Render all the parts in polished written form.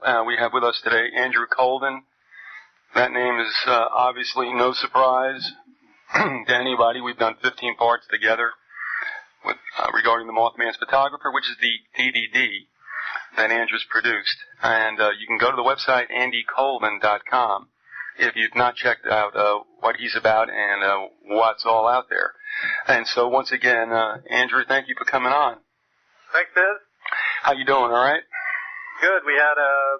We have with us today Andrew Colvin. That name is obviously no surprise to anybody. We've done 15 parts together with regarding the Mothman's Photographer, which is the DVD that Andrew's produced. And you can go to the website andycolvin.com if you've not checked out what he's about and what's all out there. And so once again, Andrew, thank you for coming on. Thanks, Biz. How you doing? All right? Good. We had a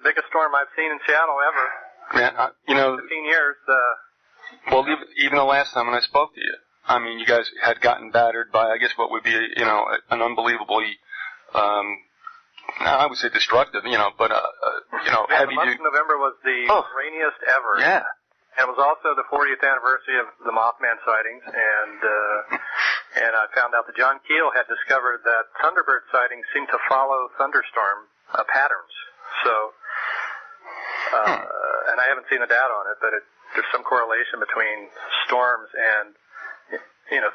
biggest storm I've seen in Seattle ever. Man, 15 years. Well, even the last time when I spoke to you, I mean, you guys had gotten battered by, I guess, what would be, an unbelievably, I would say destructive, but, heavy the month of November was the rainiest ever. Yeah. And it was also the 40th anniversary of the Mothman sightings, and I found out that John Keel had discovered that Thunderbird sightings seem to follow thunderstorm patterns. So, and I haven't seen the data on it, but there's some correlation between storms and,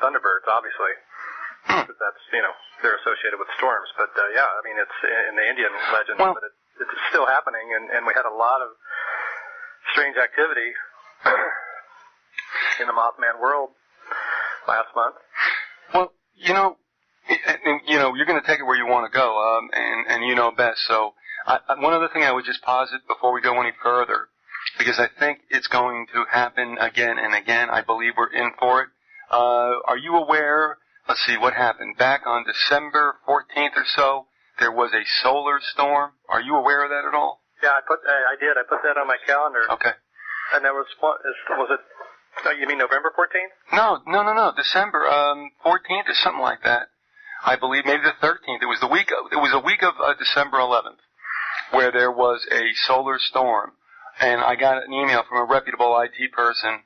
Thunderbirds, obviously. Because that's, they're associated with storms. But, it's in the Indian legend, but it's still happening, and we had a lot of strange activity in the Mothman world last month. Well, you're going to take it where you want to go, and you know best. So one other thing I would just posit before we go any further, because I think it's going to happen again and again. I believe we're in for it. Are you aware, let's see, what happened? Back on December 14th or so, there was a solar storm. Are you aware of that at all? Yeah, I did. I put that on my calendar. Okay. And there was it, you mean November 14th? No. December 14th or something like that. I believe maybe the 13th. It was a week of December 11th where there was a solar storm. And I got an email from a reputable IT person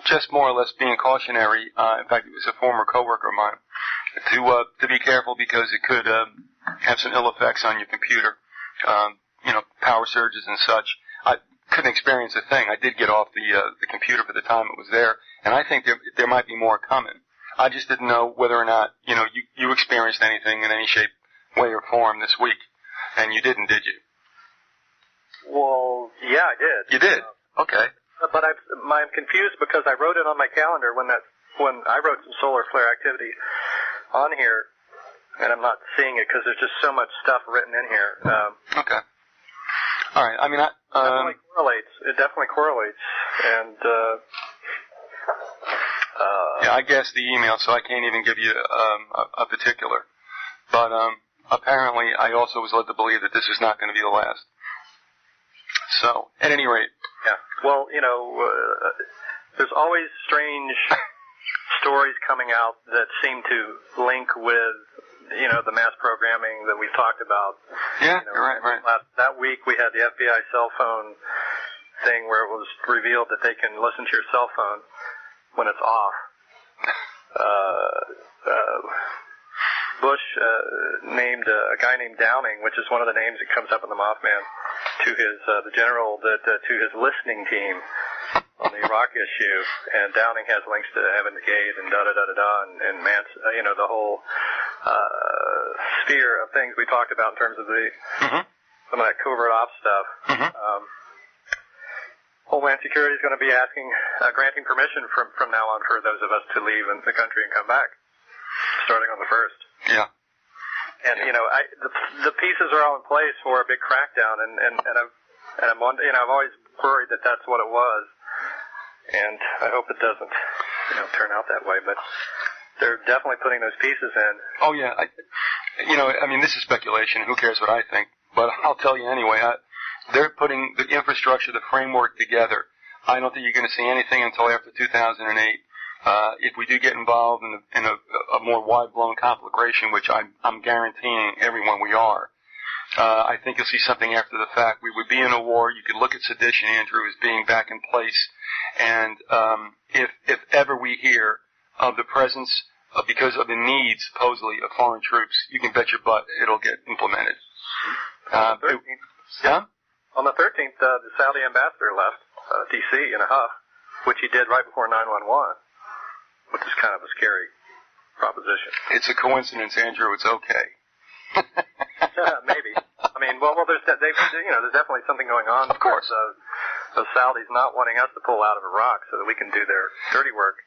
just more or less being cautionary. In fact, it was a former coworker of mine to be careful because it could have some ill effects on your computer. Power surges and such. I couldn't experience a thing. I did get off the computer for the time it was there, and I think there might be more coming. I just didn't know whether or not you experienced anything in any shape, way, or form this week, and you didn't, did you? Well, yeah, I did. You did? Okay. But I'm confused because I wrote it on my calendar when I wrote some solar flare activity on here, and I'm not seeing it because there's just so much stuff written in here. Okay. All right. I mean, it definitely correlates, and yeah, I guessed the email, so I can't even give you a particular. But apparently, I also was led to believe that this is not going to be the last. So, at any rate. Yeah. Well, there's always strange stories coming out that seem to link with, the mass programming that we've talked about. Yeah, right. That week we had the FBI cell phone thing where it was revealed that they can listen to your cell phone when it's off. Bush named a guy named Downing, which is one of the names that comes up in the Mothman, to his the general to his listening team on the Iraq issue, and Downing has links to Evan Gate and and Manson, the whole sphere of things we talked about in terms of some of that covert ops stuff. Homeland Security is going to be granting permission from now on for those of us to leave the country and come back, starting on the 1st. Yeah. And the pieces are all in place for a big crackdown, and I've always worried that that's what it was, and I hope it doesn't turn out that way. But they're definitely putting those pieces in. Oh yeah, this is speculation. Who cares what I think? But I'll tell you anyway. They're putting the infrastructure, the framework together. I don't think you're going to see anything until after 2008. If we do get involved in a more wide-blown conflagration, which I'm guaranteeing everyone we are, I think you'll see something after the fact. We would be in a war. You could look at sedition, Andrew, as being back in place. And if ever we hear of the presence, because of the needs, supposedly, of foreign troops, you can bet your butt it'll get implemented. On the 13th, the Saudi ambassador left D.C. in a huff, which he did right before 9/11. Which is kind of a scary proposition. It's a coincidence, Andrew. It's okay. Maybe. Well, there's there's definitely something going on. Of course. The Saudis not wanting us to pull out of Iraq so that we can do their dirty work.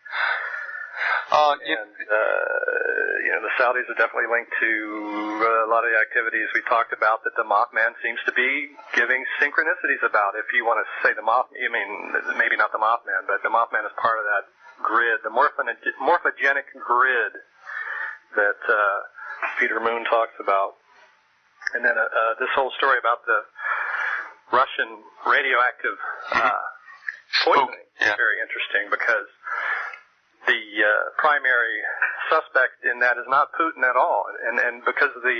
The Saudis are definitely linked to a lot of the activities we talked about that the Mothman seems to be giving synchronicities about. If you want to say maybe not the Mothman, but the Mothman is part of that grid, the morphogenic grid that Peter Moon talks about. And then this whole story about the Russian radioactive poisoning is very interesting because the primary suspect in that is not Putin at all. And because the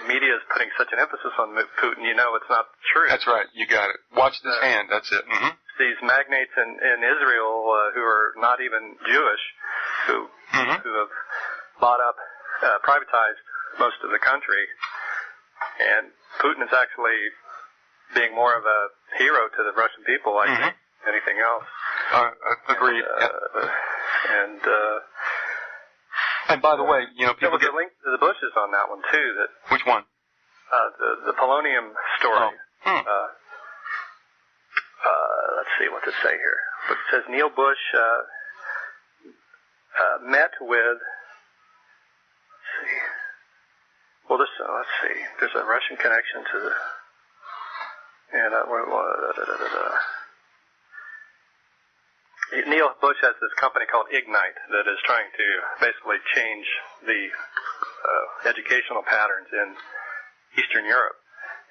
media is putting such an emphasis on Putin, it's not true. That's right. You got it. Watch this hand. That's it. Mm-hmm. These magnates in Israel who are not even Jewish, who have bought up, privatized most of the country. And Putin is actually being more of a hero to the Russian people, I think, than anything else. Agreed. And by the way, people there was a link to the Bushes on that one too. Which one? The polonium story. Let's see what to say here. It says Neil Bush met with. Let's see. There's a Russian connection to the. And Neil Bush has this company called Ignite that is trying to basically change the educational patterns in Eastern Europe,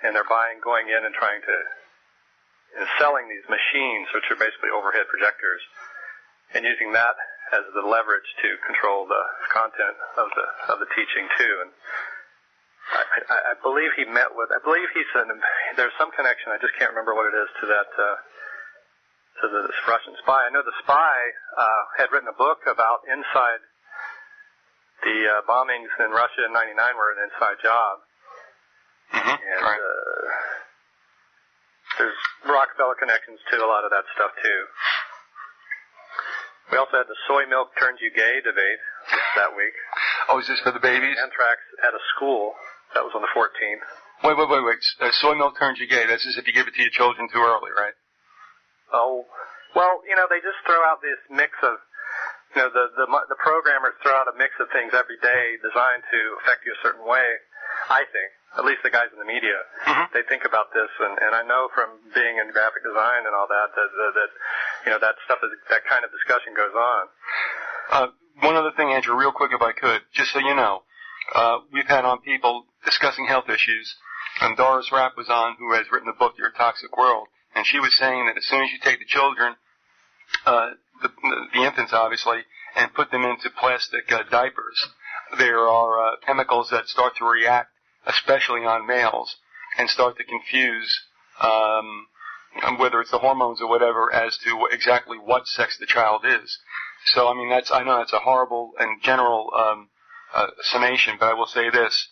and they're going in and trying to selling these machines, which are basically overhead projectors, and using that as the leverage to control the content of the teaching too. And I believe he met with. I believe he said there's some connection. I just can't remember what it is to that. To the Russian spy. I know the spy had written a book about inside the bombings in Russia in '99 were an inside job. And right. There's Rockefeller connections to a lot of that stuff too. We also had the soy milk turns you gay debate that week. Oh, is this for the babies? Anthrax at a school. That was on the 14th. Wait. Soy milk turns you gay. That's as if you give it to your children too early, right? Oh, well, they just throw out this mix of, the programmers throw out a mix of things every day designed to affect you a certain way, I think. At least the guys in the media. They think about this, and I know from being in graphic design and all that that stuff that kind of discussion goes on. One other thing, Andrew, real quick if I could, just so you know, we've had on people discussing health issues, and Doris Rapp was on, who has written the book, Your Toxic World. And she was saying that as soon as you take the children, the infants obviously, and put them into plastic diapers, there are chemicals that start to react, especially on males, and start to confuse whether it's the hormones or whatever as to exactly what sex the child is. So, I know that's a horrible and general summation, but I will say this.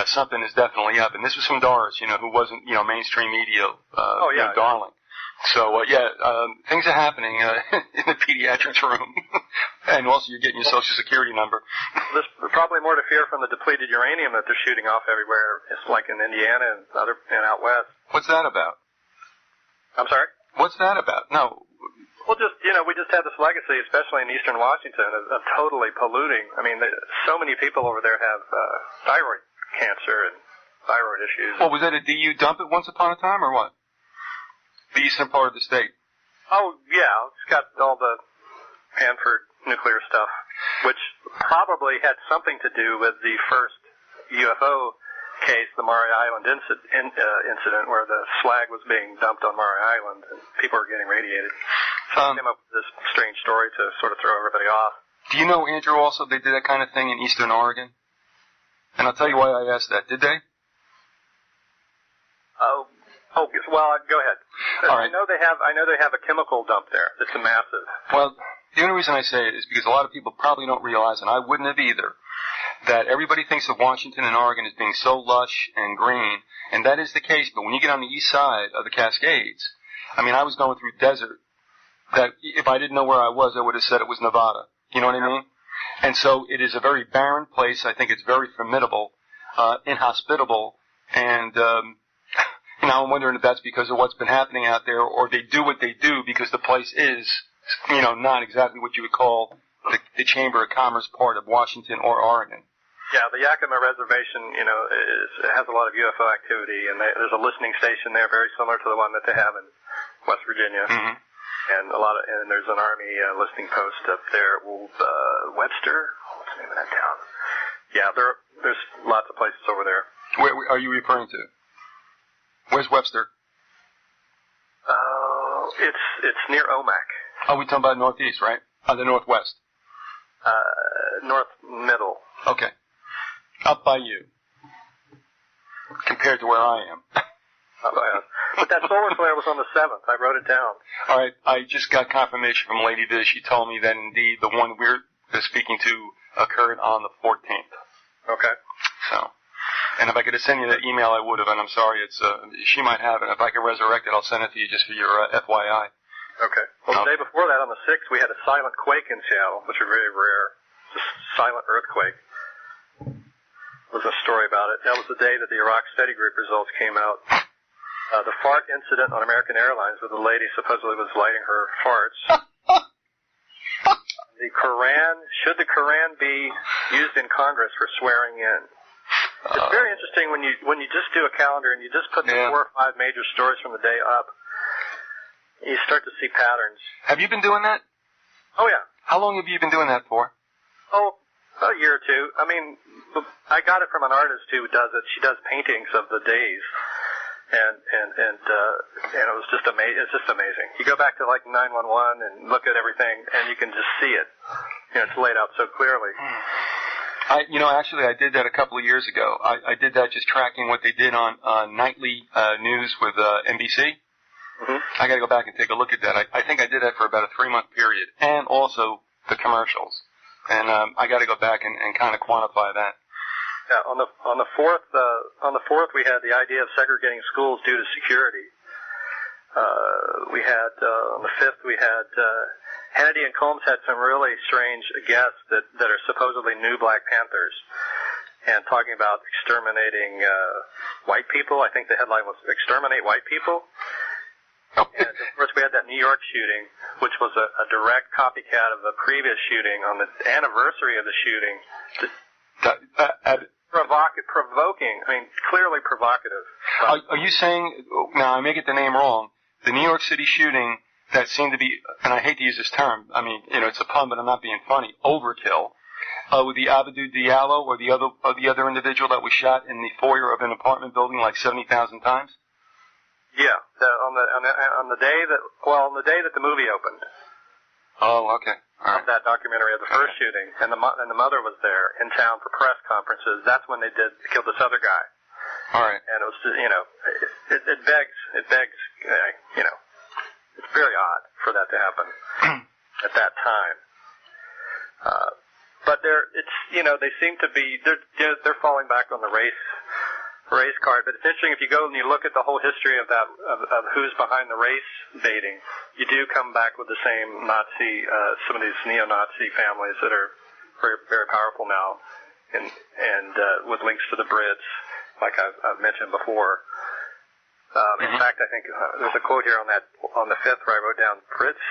Something is definitely up. And this was from Doris, who wasn't, mainstream media, darling. So, things are happening, in the pediatrics room. And also you're getting your social security number. There's probably more to fear from the depleted uranium that they're shooting off everywhere. It's like in Indiana and out west. What's that about? I'm sorry? What's that about? No. Well, we just had this legacy, especially in eastern Washington, of totally polluting. So many people over there have thyroid cancer and thyroid issues. Well, was that a DU dump at once upon a time, or what? The eastern part of the state. Oh, yeah. It's got all the Hanford nuclear stuff, which probably had something to do with the first UFO case, the Maury Island incident, where the slag was being dumped on Maury Island and people were getting radiated. So I came up with this strange story to sort of throw everybody off. Do you know, Andrew, also they did that kind of thing in Eastern Oregon? And I'll tell you why I asked that. Did they? Oh, well, go ahead. All right. I know they have a chemical dump there. It's a massive. Well, the only reason I say it is because a lot of people probably don't realize, and I wouldn't have either, that everybody thinks of Washington and Oregon as being so lush and green, and that is the case. But when you get on the east side of the Cascades, I was going through desert that if I didn't know where I was, I would have said it was Nevada. You know what I mean? And so it is a very barren place. I think it's very formidable, inhospitable, and Now I'm wondering if that's because of what's been happening out there, or they do what they do because the place is, not exactly what you would call the Chamber of Commerce part of Washington or Oregon. Yeah, the Yakima Reservation, has a lot of UFO activity, and there's a listening station there very similar to the one that they have in West Virginia. Mm-hmm. And there's an Army listening post up there, Webster. What's the name of that town? Yeah, there's lots of places over there. Where are you referring to? Where's Webster? It's near Omak. Oh, we're talking about northeast, right? The northwest. North middle. Okay. Up by you. Compared to where I am. But that solar flare was on the 7th. I wrote it down. All right. I just got confirmation from Lady Viz. She told me that indeed the one we're speaking to occurred on the 14th. Okay. So, and if I could have sent you that email, I would have. And I'm sorry, she might have it. If I can resurrect it, I'll send it to you just for your FYI. Okay. Well, the day before that, on the 6th, we had a silent quake in Seattle, which is very rare. Just silent earthquake. There was a story about it. That was the day that the Iraq Study Group results came out. The fart incident on American Airlines, where the lady supposedly was lighting her farts. The Quran, should the Quran be used in Congress for swearing in? It's very interesting when you just do a calendar and you just put the 4 or 5 major stories from the day up. You start to see patterns. Have you been doing that? Oh, yeah. How long have you been doing that for? Oh, a year or two. I mean, I got it from an artist who does it. She does paintings of the days. And it was just amazing. It's just amazing. You go back to like 911 and look at everything, and you can just see it. It's laid out so clearly. Actually, I did that a couple of years ago. I did that just tracking what they did on nightly news with NBC. Mm-hmm. I got to go back and take a look at that. I think I did that for about a 3-month period, and also the commercials. And I got to go back and kind of quantify that. Yeah, on the 4th we had the idea of segregating schools due to security. We had on the 5th we had Hannity and Combs had some really strange guests that are supposedly new Black Panthers, and talking about exterminating white people. I think the headline was "Exterminate White People." And of course we had that New York shooting, which was a direct copycat of the previous shooting on the anniversary of the shooting. Provoking, clearly provocative. Are you saying, now I may get the name wrong, the New York City shooting that seemed to be, and I hate to use this term, it's a pun, but I'm not being funny, overkill, with the Abdou Diallo or the other individual that was shot in the foyer of an apartment building like 70,000 times? Yeah, on the day that the movie opened. Oh, okay. All right. That documentary of the first shooting, and the mother was there in town for press conferences. That's when they killed this other guy. All right. And it was, it begs, it's very odd for that to happen at that time. But they seem to be, they're falling back on the race card. But it's interesting if you go and you look at the whole history of that, of who's behind the race baiting, you do come back with the same Nazi, some of these neo-Nazi families that are very, very powerful now, and with links to the Brits, like I've mentioned before. In fact, I think there's a quote here on the 5th where I wrote down Brits.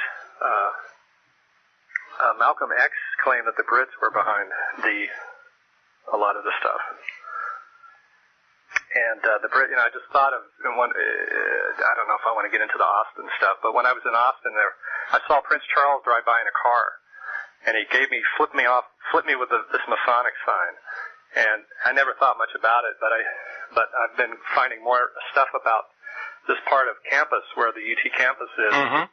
Malcolm X claimed that the Brits were behind a lot of the stuff. And the Brit, I just thought of one. I don't know if I want to get into the Austin stuff, but when I was in Austin, I saw Prince Charles drive by in a car, and he flipped me with this Masonic sign, and I never thought much about it, but I've been finding more stuff about this part of campus where the UT campus is. Mm-hmm.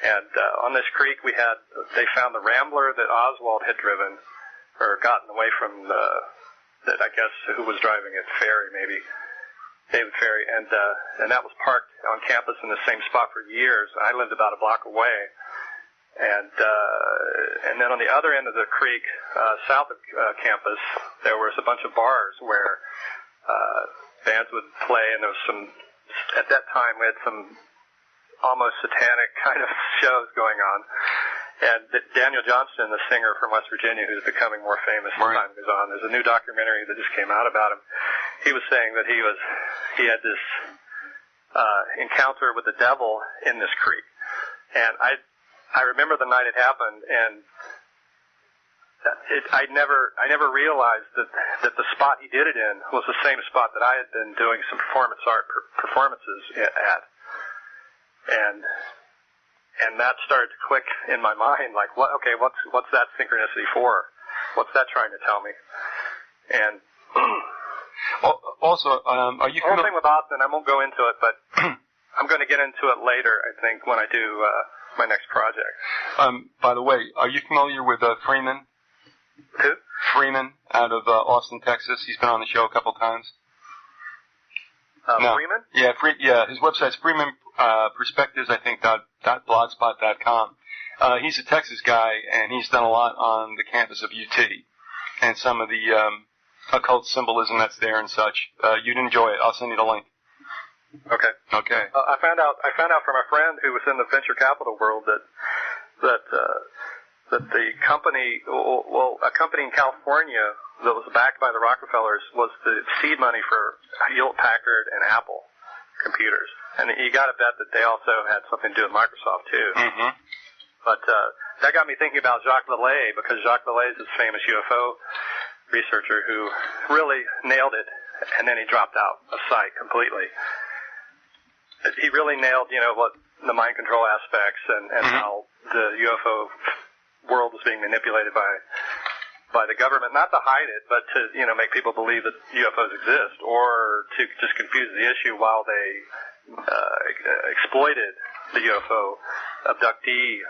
And on this creek, they found the Rambler that Oswald had driven or gotten away from that I guess who was driving it, Ferry maybe, David Ferry, and that was parked on campus in the same spot for years. I lived about a block away, and then on the other end of the creek, south of campus, there was a bunch of bars where bands would play, and there was some. At that time, we had some almost satanic kind of shows going on. And Daniel Johnston, the singer from West Virginia, who's becoming more famous as time goes on, there's a new documentary that just came out about him. He was saying that he had this encounter with the devil in this creek. And I remember the night it happened, and I never realized that the spot he did it in was the same spot that I had been doing some performance art performances at. And that started to click in my mind, like, what's that synchronicity for? What's that trying to tell me? And also, are you the whole thing with Austin, I won't go into it, but I'm going to get into it later, I think, when I do my next project. By the way, are you familiar with Freeman? Who? Freeman out of Austin, Texas. He's been on the show a couple times. No. Freeman? Yeah, his website's Freeman Perspectives, I think, .blogspot.com. He's a Texas guy, and he's done a lot on the campus of UT and some of the occult symbolism that's there and such. You'd enjoy it. I'll send you the link. Okay. Okay. I found out from a friend who was in the venture capital world that the company, a company in California that was backed by the Rockefellers was the seed money for Hewlett-Packard and Apple computers. And you got to bet that they also had something to do with Microsoft, too. Mm-hmm. But that got me thinking about Jacques Vallée, because Jacques Vallée is this famous UFO researcher who really nailed it, and then he dropped out of sight completely. He really nailed, what the mind control aspects and how the UFO world was being manipulated by the government, not to hide it, but to, make people believe that UFOs exist, or to just confuse the issue while they exploited the UFO abductee,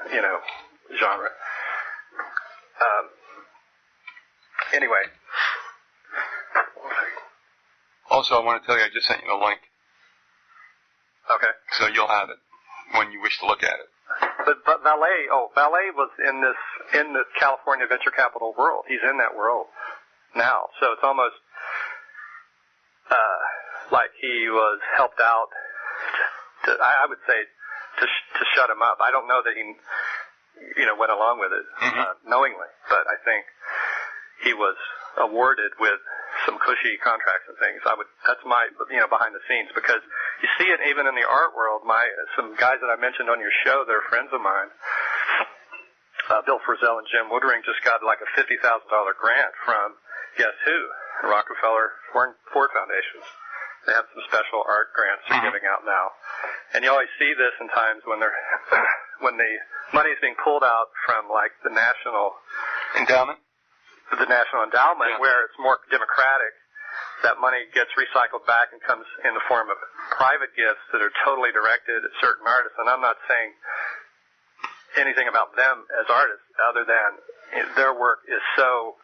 genre. Anyway. Also, I want to tell you, I just sent you the link. Okay. So you'll have it when you wish to look at it. But Vallée was in the California venture capital world. He's in that world now. So it's almost like he was helped out I would say to shut him up. I don't know that he went along with it knowingly, but I think he was awarded with some cushy contracts and things. That's my behind the scenes, because you see it even in the art world. Some guys that I mentioned on your show, they're friends of mine. Bill Frisell and Jim Woodring just got like a $50,000 grant from, guess who? Rockefeller Ford Foundation. They have some special art grants they're giving out now. And you always see this in times when when the money is being pulled out from like the national endowment, where it's more democratic. That money gets recycled back and comes in the form of private gifts that are totally directed at certain artists. And I'm not saying anything about them as artists, other than their work is so,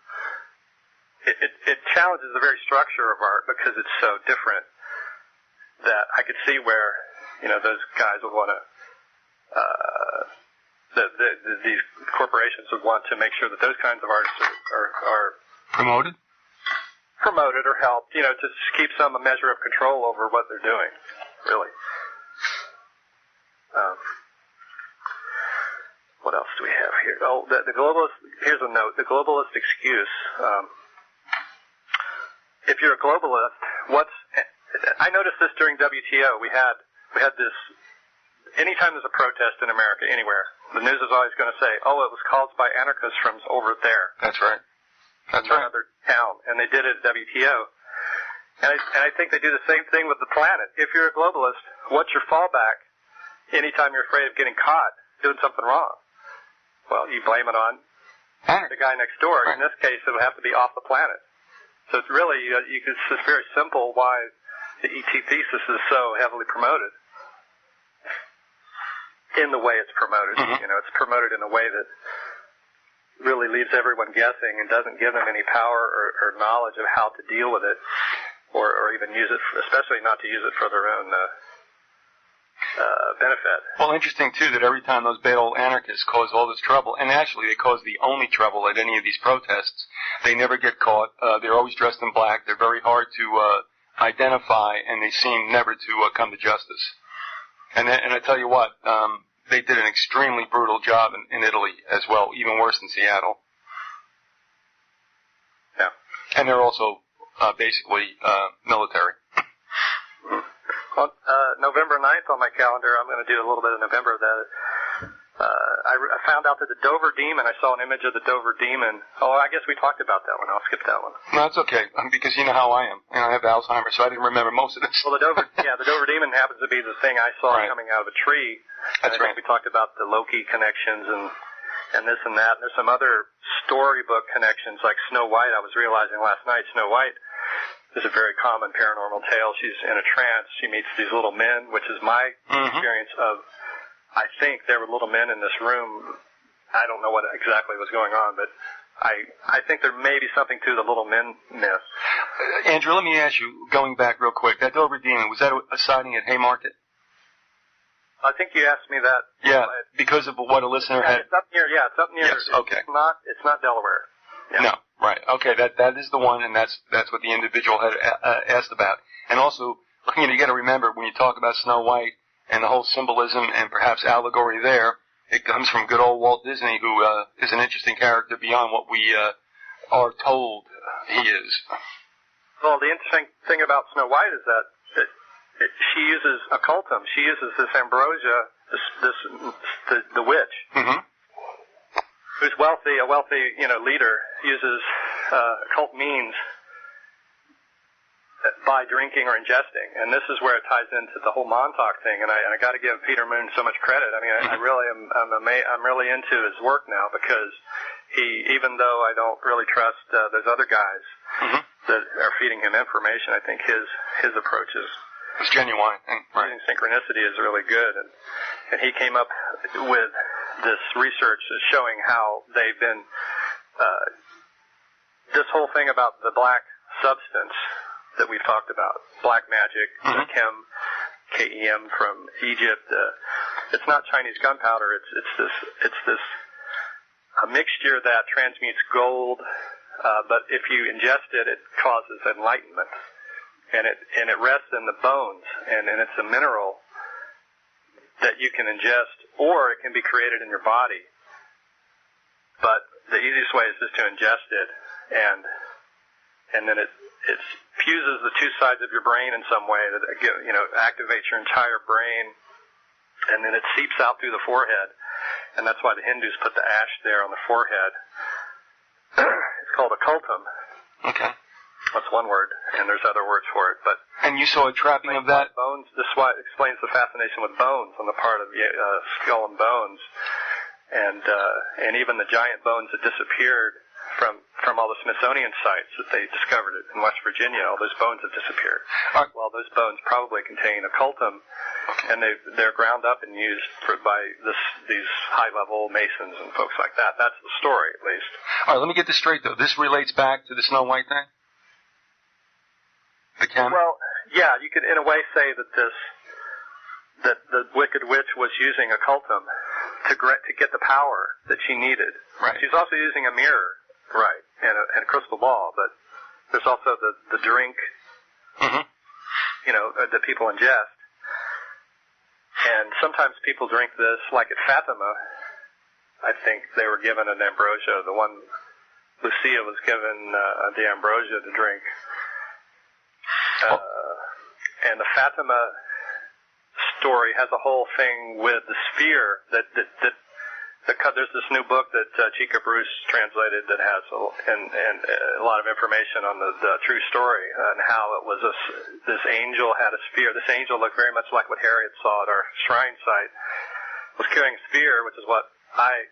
it challenges the very structure of art because it's so different, that I could see where, those guys would want to, these corporations would want to make sure that those kinds of artists are promoted or helped, to keep some measure of control over what they're doing, really. What else do we have here? Oh, the globalist, here's a note, the globalist excuse. If you're a globalist, I noticed this during WTO. We had this, anytime there's a protest in America, anywhere, the news is always going to say, it was caused by anarchists from over there. That's right. That's right. Another town. And they did it at WTO. And I think they do the same thing with the planet. If you're a globalist, what's your fallback anytime you're afraid of getting caught doing something wrong? Well, you blame it on the guy next door. Right. In this case, it would have to be off the planet. So it's really, it's very simple why the ET thesis is so heavily promoted in the way it's promoted. It's promoted in a way that really leaves everyone guessing and doesn't give them any power or knowledge of how to deal with it, or even use it, especially not to use it for their own benefit. Well, interesting, too, that every time those bad old anarchists cause all this trouble, and actually they cause the only trouble at any of these protests, they never get caught. They're always dressed in black. They're very hard to identify, and they seem never to come to justice. And I tell you what, they did an extremely brutal job in Italy as well, even worse than Seattle. Yeah. And they're also basically military. On November 9th on my calendar, I'm going to do a little bit of November. I found out that the Dover Demon, I saw an image of the Dover Demon. Oh, I guess we talked about that one. I'll skip that one. No, it's okay, because you know how I am. And I have Alzheimer's, so I didn't remember most of this. Well, the Dover Demon happens to be the thing I saw coming out of a tree. That's right. We talked about the Loki connections and this and that. And there's some other storybook connections like Snow White. I was realizing last night Snow White is a very common paranormal tale. She's in a trance. She meets these little men, which is my experience of, I think there were little men in this room. I don't know what exactly was going on, but I think there may be something to the little men myth. Andrew, let me ask you, going back real quick, that Dover Demon, was that a sighting at Haymarket? I think you asked me that. Yeah, because of what a listener had. It's up near. It's up near. Yes, okay. It's not Delaware. Yeah. No, right. Okay, that is the one, and that's what the individual had asked about. And also, you got to remember when you talk about Snow White and the whole symbolism and perhaps allegory there, it comes from good old Walt Disney, who is an interesting character beyond what we are told he is. Well, the interesting thing about Snow White is that she uses occultum. She uses this ambrosia, the witch, who's wealthy, a wealthy leader, uses occult means by drinking or ingesting, and this is where it ties into the whole Montauk thing. And I got to give Peter Moon so much credit. I mean, I really am. I'm really into his work now because even though I don't really trust those other guys that are feeding him information, I think his approach is genuine. Using synchronicity is really good, and he came up with this research showing how they've been this whole thing about the black substance that we've talked about, black magic, KEM from Egypt. It's not Chinese gunpowder. It's this a mixture that transmutes gold, but if you ingest it, it causes enlightenment, and it rests in the bones, and it's a mineral that you can ingest, or it can be created in your body. But the easiest way is just to ingest it, and then it fuses the two sides of your brain in some way that activates your entire brain, and then it seeps out through the forehead, and that's why the Hindus put the ash there on the forehead. It's called occultum. Okay. That's one word, and there's other words for it. And you saw a trapping of that? Bones. This is why it explains the fascination with bones on the part of skull and bones, and even the giant bones that disappeared from all the Smithsonian sites that they discovered it in West Virginia. All those bones have disappeared. Well, those bones probably contain occultum, and they're ground up and used by these high-level masons and folks like that. That's the story, at least. All right, let me get this straight, though. This relates back to the Snow White thing? Well, yeah, you could in a way say that the Wicked Witch was using occultum to get the power that she needed. Right. She's also using a mirror. Right, and a crystal ball, but there's also the drink, that people ingest. And sometimes people drink this, like at Fatima, I think they were given an ambrosia. The one, Lucia was given the ambrosia to drink. And the Fatima story has a whole thing with the sphere that there's this new book that Chica Bruce translated that has a lot of information on the true story and how it was this angel had a sphere. This angel looked very much like what Harriet saw at our shrine site. Was carrying a sphere, which is what I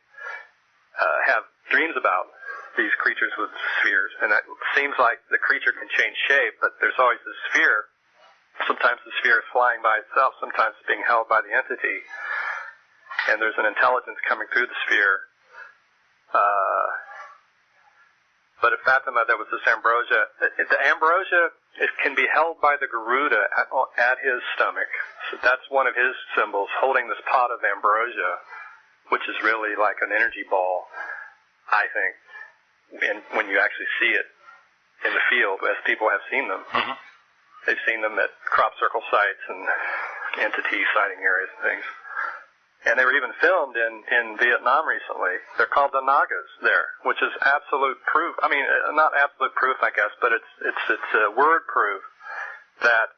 have dreams about. These creatures with spheres, and it seems like the creature can change shape, but there's always this sphere. Sometimes the sphere is flying by itself. Sometimes it's being held by the entity. And there's an intelligence coming through the sphere. But at Fatima, there was this ambrosia. The ambrosia, it can be held by the Garuda at his stomach. So that's one of his symbols, holding this pot of ambrosia, which is really like an energy ball, I think, when you actually see it in the field, as people have seen them. They've seen them at crop circle sites and entity sighting areas and things. And they were even filmed in Vietnam recently. They're called the Nagas there, which is absolute proof. I mean, not absolute proof, I guess, but it's word proof that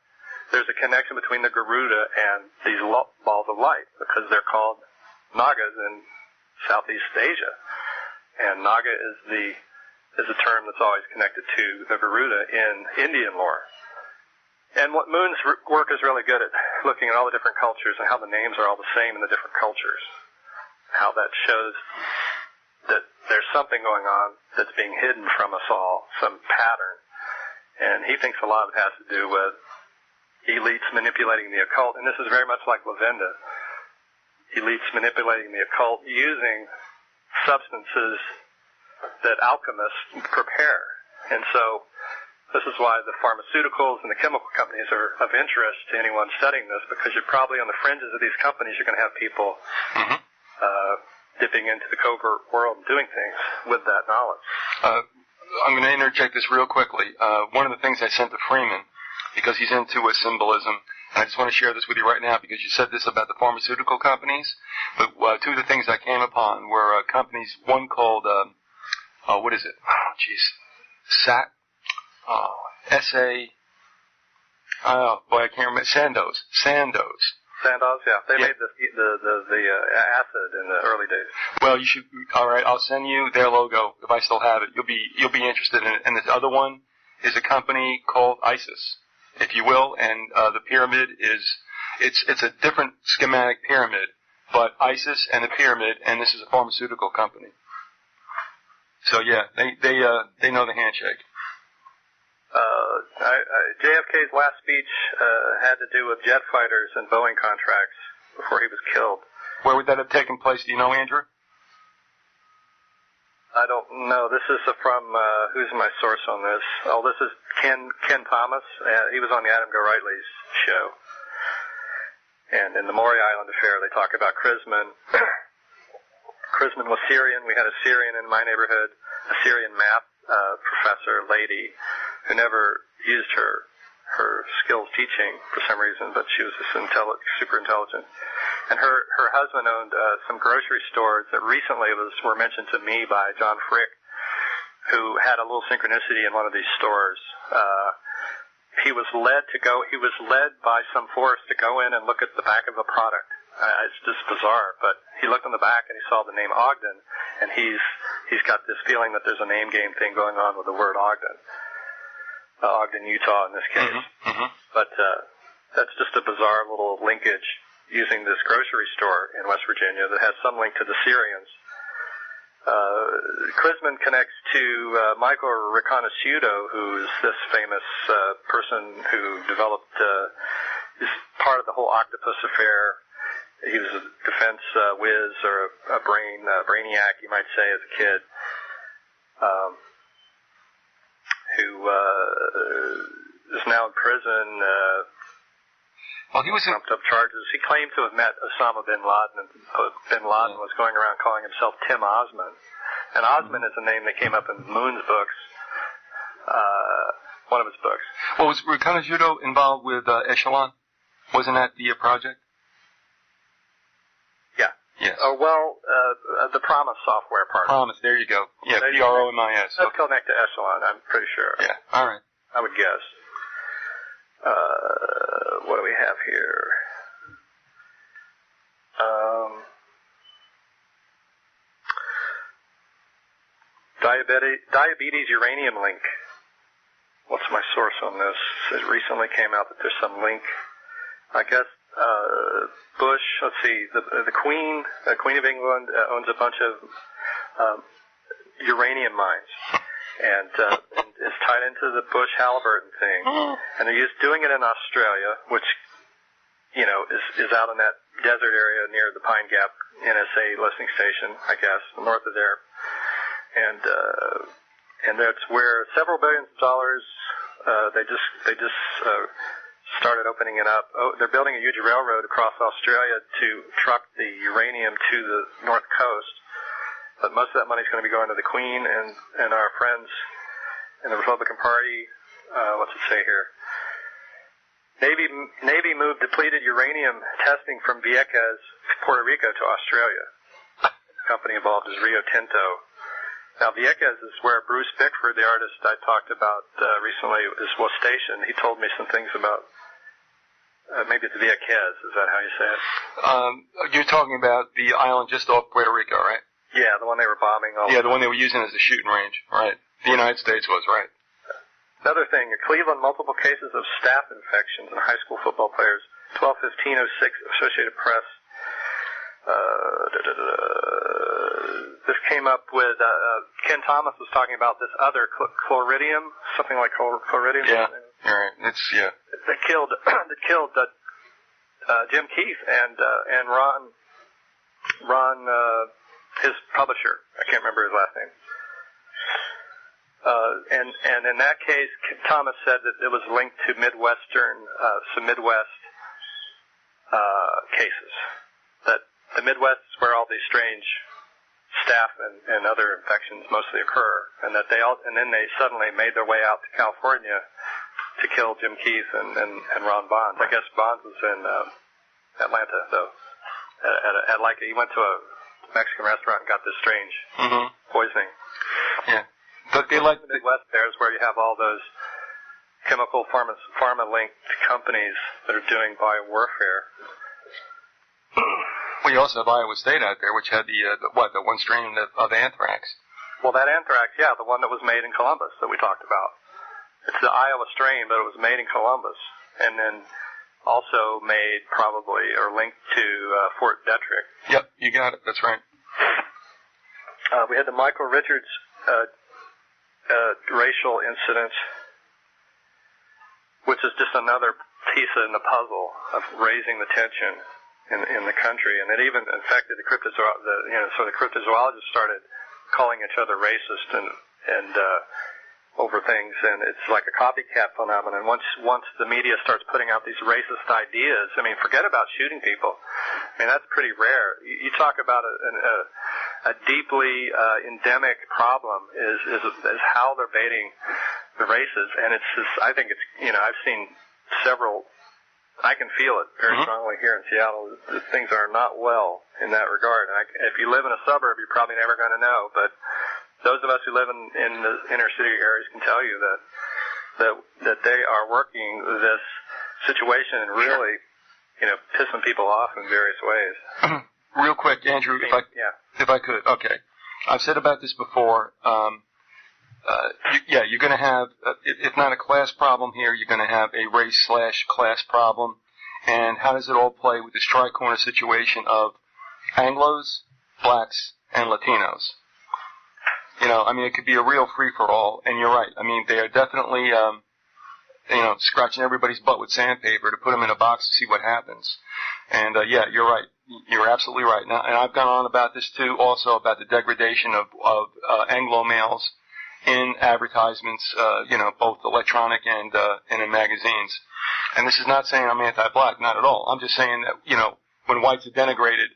there's a connection between the Garuda and these balls of light because they're called Nagas in Southeast Asia. And Naga is a term that's always connected to the Garuda in Indian lore. And what Moon's work is really good at looking at all the different cultures and how the names are all the same in the different cultures. How that shows that there's something going on that's being hidden from us all, some pattern. And he thinks a lot of it has to do with elites manipulating the occult. And this is very much like Lavenda. Elites manipulating the occult using substances that alchemists prepare. And so this is why the pharmaceuticals and the chemical companies are of interest to anyone studying this, because you're probably on the fringes of these companies, you're going to have people dipping into the covert world and doing things with that knowledge. I'm going to interject this real quickly. One of the things I sent to Freeman, because he's into a symbolism, and I just want to share this with you right now because you said this about the pharmaceutical companies, but two of the things I came upon were companies, one called, what is it? Oh, jeez. S-A, oh, boy, I can't remember. Sandoz, yeah. They made the acid in the early days. Well, you should. All right, I'll send you their logo if I still have it. You'll be interested in it. And this other one is a company called ISIS, if you will. And the pyramid it's a different schematic pyramid, but ISIS and the pyramid, and this is a pharmaceutical company. So yeah, they know the handshake. JFK's last speech had to do with jet fighters and Boeing contracts before he was killed. Where would that have taken place? Do you know, Andrew? I don't know. This is from, who's my source on this? Oh, this is Ken Thomas. He was on the Adam Gorightly's show. And in the Maury Island affair, they talk about Chrisman. Chrisman was Syrian. We had a Syrian in my neighborhood, a Syrian math professor lady who never used her skills teaching for some reason, but she was just super intelligent. And her husband owned some grocery stores that recently were mentioned to me by John Frick, who had a little synchronicity in one of these stores. He was led by some force to go in and look at the back of a product. It's just bizarre, but he looked on the back and he saw the name Ogden, and he's got this feeling that there's a name game thing going on with the word Ogden. Ogden, Utah in this case. But that's just a bizarre little linkage using this grocery store in West Virginia that has some link to the Syrians. Chrisman connects to Michael Riconosciuto, who's this famous person who developed, is part of the whole octopus affair. He was a defense whiz or a brainiac, you might say, as a kid. Who is now in prison. Well, he was trumped up charges. He claimed to have met Osama bin Laden, and bin Laden was going around calling himself Tim Osman. And Osman is a name that came up in Moon's books, one of his books. Well, was Riconosciuto involved with Echelon? Wasn't that the project? Yeah. Yes. The Promise software part. Promise, there you go. Yeah, Promis. Let's connect to Echelon, I'm pretty sure. Yeah, all right. I would guess. What do we have here? Diabetes uranium link. What's my source on this? It recently came out that there's some link. I guess Bush, let's see, the Queen of England owns a bunch of uranium mines, and is tied into the Bush-Halliburton thing. And they're doing it in Australia, which, is out in that desert area near the Pine Gap NSA listening station, I guess, north of there. And that's where several billions of dollars, they just started opening it up. Oh, they're building a huge railroad across Australia to truck the uranium to the north coast. But most of that money is going to be going to the Queen and our friends in the Republican Party. What's it say here? Navy moved depleted uranium testing from Vieques, Puerto Rico, to Australia. The company involved is Rio Tinto. Now, Vieques is where Bruce Bickford, the artist I talked about recently, was stationed. He told me some things about maybe it's Vyzygoth. Is that how you say it? You're talking about the island just off Puerto Rico, right? Yeah, the one they were bombing. The one they were using as a shooting range, right? The United States was, right? Another thing, Cleveland, multiple cases of staph infections in high school football players. 12/15/06, Associated Press. This came up with Ken Thomas was talking about this other chloridium, something like chloridium. Yeah, all right. It's that killed Jim Keith and Ron his publisher. I can't remember his last name. And in that case, Thomas said that it was linked to some Midwest cases. That the Midwest is where all these strange staph and other infections mostly occur, and that then they suddenly made their way out to California to kill Jim Keith and Ron Bonds. I guess Bonds was in Atlanta, though. He went to a Mexican restaurant and got this strange poisoning. Yeah. But they like the Midwest there is where you have all those chemical pharma-linked companies that are doing biowarfare. Well, you also have Iowa State out there, which had the one strain of anthrax. Well, that anthrax, yeah, the one that was made in Columbus that we talked about. It's the Iowa strain, but it was made in Columbus, and then also made probably or linked to Fort Detrick. Yep, you got it. That's right. We had the Michael Richards racial incident, which is just another piece in the puzzle of raising the tension in the country, and it even affected the cryptozoologists. So the cryptozoologists started calling each other racist and over things, and it's like a copycat phenomenon. Once the media starts putting out these racist ideas, I mean, forget about shooting people. I mean, that's pretty rare. You talk about a deeply endemic problem is how they're baiting the races, and it's just, I think it's, I've seen several. I can feel it very strongly here in Seattle. Things are not well in that regard. And if you live in a suburb, you're probably never going to know, but those of us who live in the inner city areas can tell you that they are working this situation and really, pissing people off in various ways. Real quick, Andrew, if I could, okay. I've said about this before. You're going to have, if not a class problem here, you're going to have a race/class problem. And how does it all play with this tri-corner situation of Anglos, blacks, and Latinos? It could be a real free-for-all, and you're right. I mean, they are definitely, scratching everybody's butt with sandpaper to put them in a box to see what happens. And, you're right. You're absolutely right. Now, and I've gone on about this, too, also about the degradation of Anglo males in advertisements, both electronic and in magazines. And this is not saying I'm anti-black, not at all. I'm just saying that, when whites are denigrated,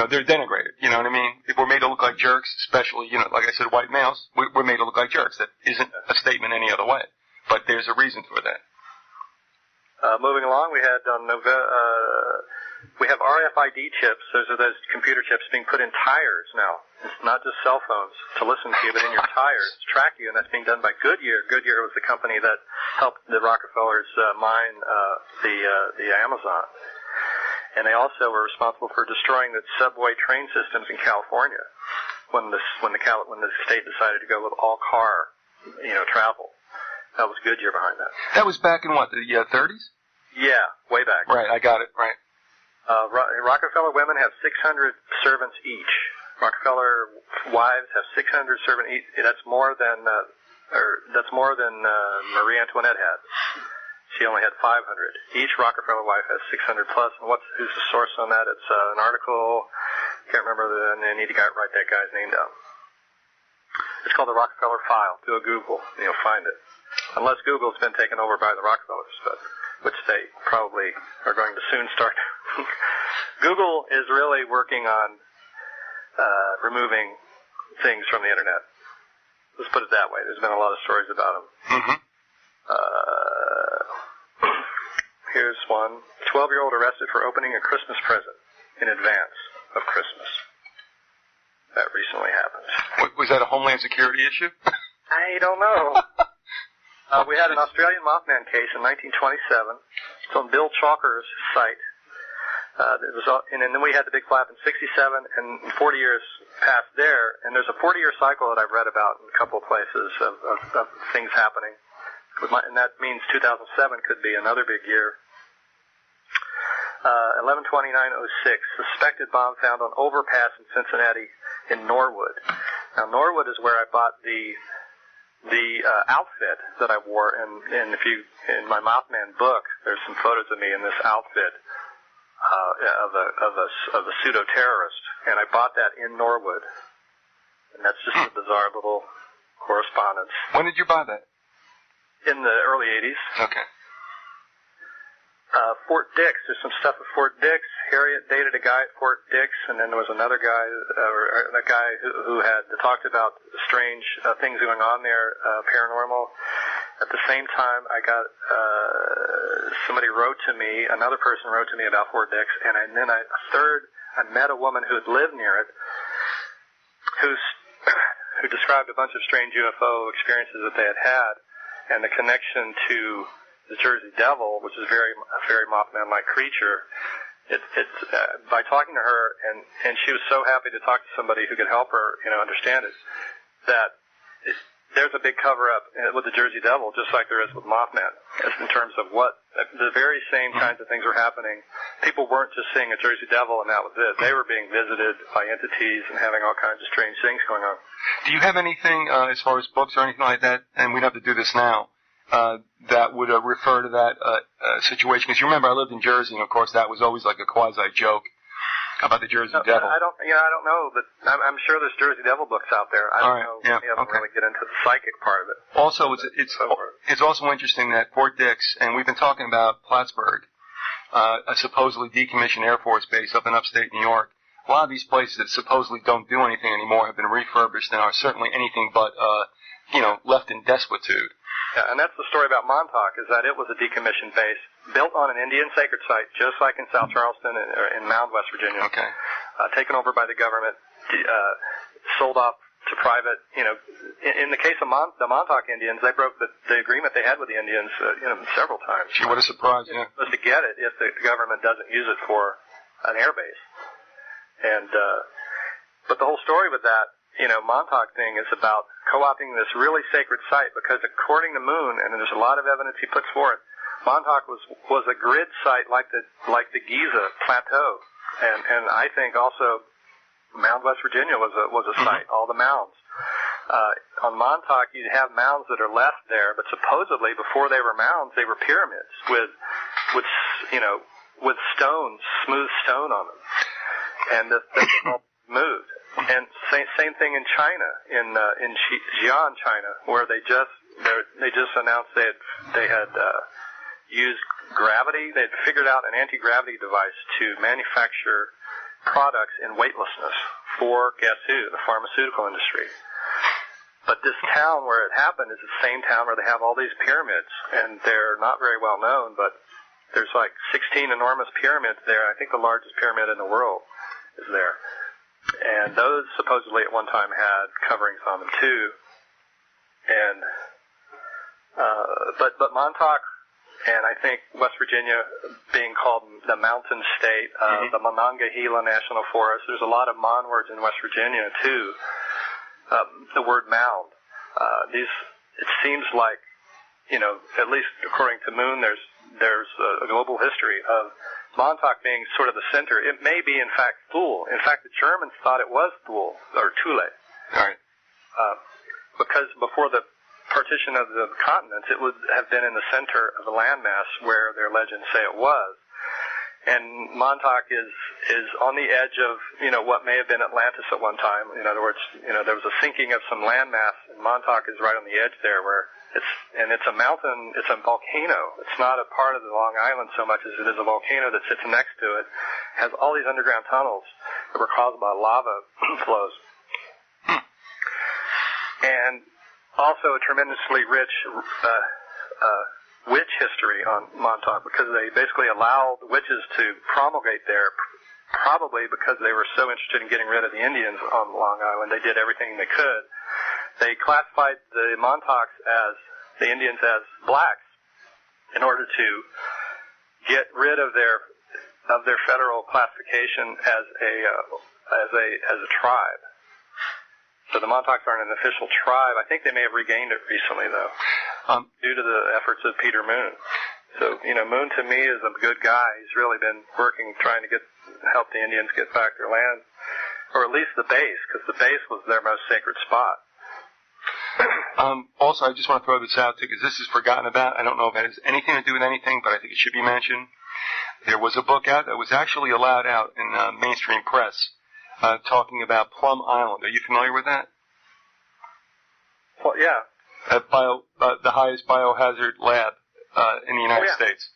they're denigrated. You know what I mean? If we're made to look like jerks, especially, like I said, white males, we're made to look like jerks. That isn't a statement any other way. But there's a reason for that. Moving along, we had we have RFID chips. Those are those computer chips being put in tires now. It's not just cell phones to listen to you, but in your tires to track you, and that's being done by Goodyear. Goodyear was the company that helped the Rockefellers mine the Amazon. And they also were responsible for destroying the subway train systems in California when the state decided to go with all car, travel. That was Goodyear behind that. That was back in what, the 30s? Yeah, way back. Right, I got it. Right. Rockefeller women have 600 servants each. Rockefeller wives have 600 servants each. That's more than Marie Antoinette had. She only had 500. Each Rockefeller wife has 600 plus. And who's the source on that? It's an article. Can't remember. I need to write that guy's name down. It's called the Rockefeller File. Do a Google, and you'll find it. Unless Google's been taken over by the Rockefellers, which they probably are going to soon start. Google is really working on removing things from the internet. Let's put it that way. There's been a lot of stories about them. Here's one. 12-year-old arrested for opening a Christmas present in advance of Christmas. That recently happened. Was that a Homeland Security issue? I don't know. We had an Australian Mothman case in 1927. It's on Bill Chalker's site. And then we had the big flap in 67, and 40 years past there. And there's a 40-year cycle that I've read about in a couple of places of things happening. And that means 2007 could be another big year. 11/29/06, suspected bomb found on overpass in Cincinnati in Norwood. Now, Norwood is where I bought the outfit that I wore, and if you in my Mothman book, there's some photos of me in this outfit of a pseudo terrorist, and I bought that in Norwood, and that's just a bizarre little correspondence. When did you buy that? In the early 80s. Okay. Fort Dix. There's some stuff at Fort Dix. Harriet dated a guy at Fort Dix, and then there was another guy, a guy who had talked about strange things going on there, paranormal. At the same time, I got somebody wrote to me, another person wrote to me about Fort Dix, and then I met a woman who had lived near it, who described a bunch of strange UFO experiences that they had had, and the connection to the Jersey Devil, which is a very Mothman-like creature. By talking to her, and she was so happy to talk to somebody who could help her, understand it, that there's a big cover-up with the Jersey Devil, just like there is with Mothman, in terms of what the very same kinds of things were happening. People weren't just seeing a Jersey Devil and that was it. They were being visited by entities and having all kinds of strange things going on. Do you have anything as far as books or anything like that, and we'd have to do this now, that would refer to that situation? Because you remember I lived in Jersey, and of course that was always like a quasi-joke about the Jersey Devil. I don't know, but I'm sure there's Jersey Devil books out there. I don't know. Yeah, we haven't really get into the psychic part of it. Also, it's also interesting that Fort Dix, and we've been talking about Plattsburgh, a supposedly decommissioned Air Force base up in upstate New York. A lot of these places that supposedly don't do anything anymore have been refurbished and are certainly anything but, left in desuetude. Yeah, and that's the story about Montauk, is that it was a decommissioned base built on an Indian sacred site, just like in South Charleston in Mound, West Virginia. Okay. Taken over by the government, sold off to private. In the case of the Montauk Indians, they broke the agreement they had with the Indians, several times. Gee, what a surprise! Yeah. Supposed to get it if the government doesn't use it for an air base. And but the whole story with that, Montauk thing is about co-opting this really sacred site, because according to Moon, and there's a lot of evidence he puts forth, Montauk was a grid site like the Giza Plateau, and I think also Mound, West Virginia was a site. All the mounds on Montauk, you'd have mounds that are left there, but supposedly before they were mounds, they were pyramids with stones, smooth stone on them, and this all moved. And same thing in China, in Xi'an, China, where they just announced they had used gravity. They had figured out an anti-gravity device to manufacture products in weightlessness for, guess who, the pharmaceutical industry. But this town where it happened is the same town where they have all these pyramids, and they're not very well known, but there's like 16 enormous pyramids there. I think the largest pyramid in the world is there. And those supposedly at one time had coverings on them too. And but Montauk, and I think West Virginia being called the Mountain State, the Monongahela National Forest. There's a lot of Mon words in West Virginia too. The word mound. It seems like, at least according to Moon, there's a global history of Montauk being sort of the center. It may be, in fact, Thule. In fact, the Germans thought it was Thule, or Thule. All right. Because before the partition of the continents, it would have been in the center of the landmass where their legends say it was. And Montauk is on the edge of, what may have been Atlantis at one time. In other words, there was a sinking of some landmass, and Montauk is right on the edge there where it's a mountain, it's a volcano. It's not a part of the Long Island so much as it is a volcano that sits next to it. It has all these underground tunnels that were caused by lava flows. And also a tremendously rich witch history on Montauk, because they basically allowed witches to promulgate there, probably because they were so interested in getting rid of the Indians on Long Island. They did everything they could. They classified the Montauks as the Indians as blacks in order to get rid of their federal classification as a tribe. So the Montauk's aren't an official tribe. I think they may have regained it recently, though, due to the efforts of Peter Moon. So, Moon to me is a good guy. He's really been working, trying to help the Indians get back their land, or at least the base, because the base was their most sacred spot. Also, I just want to throw this out, too, because this is forgotten about. I don't know if it has anything to do with anything, but I think it should be mentioned. There was a book out that was actually allowed out in mainstream press talking about Plum Island. Are you familiar with that? Well, yeah. The highest biohazard lab in the United States.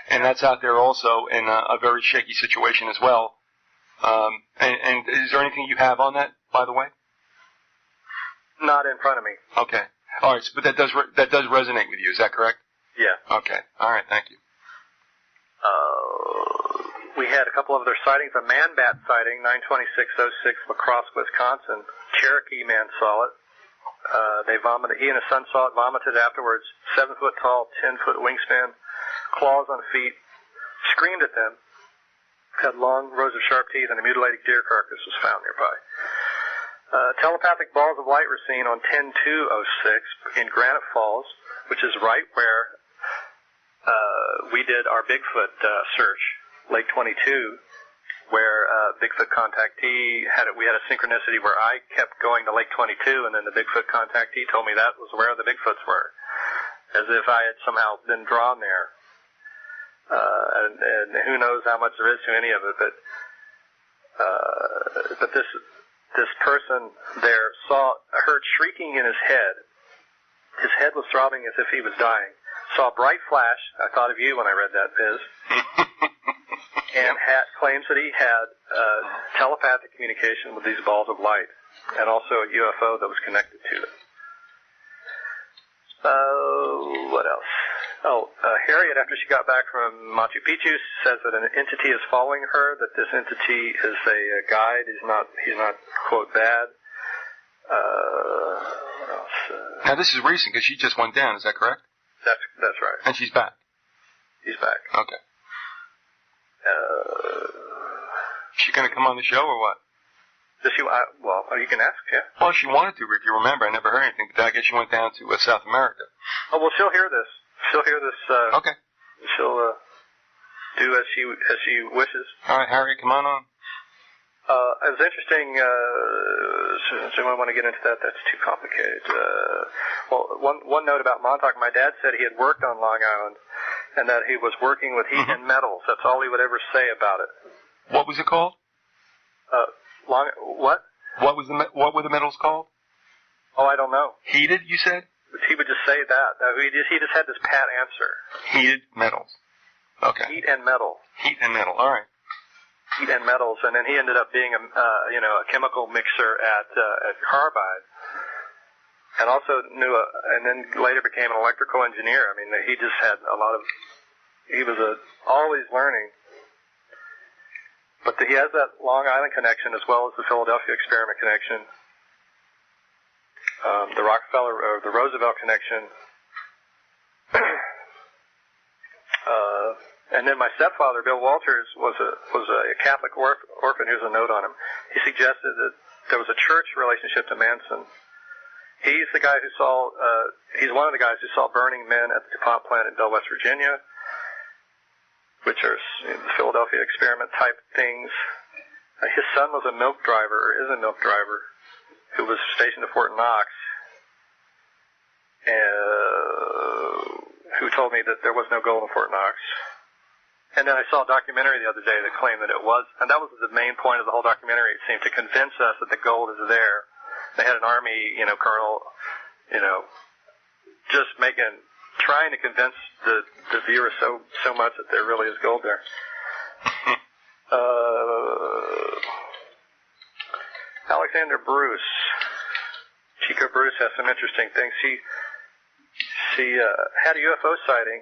And that's out there also in a very shaky situation as well. And is there anything you have on that, by the way? Not in front of me. Okay. All right, but that does resonate with you, is that correct? Yeah. Okay. All right, thank you. We had a couple of other sightings. A man-bat sighting, 9/26/06, La Crosse, Wisconsin. Cherokee man saw it. They vomited. He and his son saw it, vomited afterwards. 7 foot tall, 10-foot wingspan, claws on feet, screamed at them, had long rows of sharp teeth, and a mutilated deer carcass was found nearby. Telepathic balls of light were seen on 10/2/06 in Granite Falls, which is right where we did our Bigfoot search, Lake 22, where Bigfoot contactee we had a synchronicity where I kept going to Lake 22, and then the Bigfoot contactee told me that was where the Bigfoots were, as if I had somehow been drawn there. And who knows how much there is to any of it, but this person there heard shrieking in his head. His head was throbbing as if he was dying. Saw a bright flash. I thought of you when I read that, Biz. And claims that he had telepathic communication with these balls of light, and also a UFO that was connected to it. What else? Harriet, after she got back from Machu Picchu, says that an entity is following her, that this entity is a guide. He's not, quote, bad. What else? Now, this is recent, because she just went down, is that correct? That's right. And she's back? She's back. Okay. Is she going to come on the show, or what? Does she? Well, you can ask, yeah. Well, she wanted to, if you remember. I never heard anything, but I guess she went down to South America. Oh, well, she'll hear this. Okay. She'll do as she wishes. All right, Harry, come on. It was interesting. So I want to get into that. That's too complicated. One note about Montauk. My dad said he had worked on Long Island, and that he was working with heat and metals. That's all he would ever say about it. What was it called? What? What were the metals called? Oh, I don't know. Heated, you said? He would just say that. He just had this pat answer. Heated metals. Okay. Heat and metal. Heat and metal. All right. Heat and metals, and then he ended up being a chemical mixer at Carbide, and also and then later became an electrical engineer. I mean, he just had he was always learning. But he has that Long Island connection as well as the Philadelphia experiment connection, the Rockefeller or the Roosevelt connection. And then my stepfather, Bill Walters, was a Catholic orphan. Here's a note on him. He suggested that there was a church relationship to Manson. He's the guy who saw. He's one of the guys who saw burning men at the DuPont plant in Bell, West Virginia, which are the Philadelphia experiment type things. His son was a milk driver, or is a milk driver, who was stationed at Fort Knox, who told me that there was no gold in Fort Knox. And then I saw a documentary the other day that claimed that it was, and that was the main point of the whole documentary. It seemed to convince us that the gold is there. They had an army, colonel, just trying to convince the viewer so much that there really is gold there. Alexander Bruce, Chico Bruce, has some interesting things. She had a UFO sighting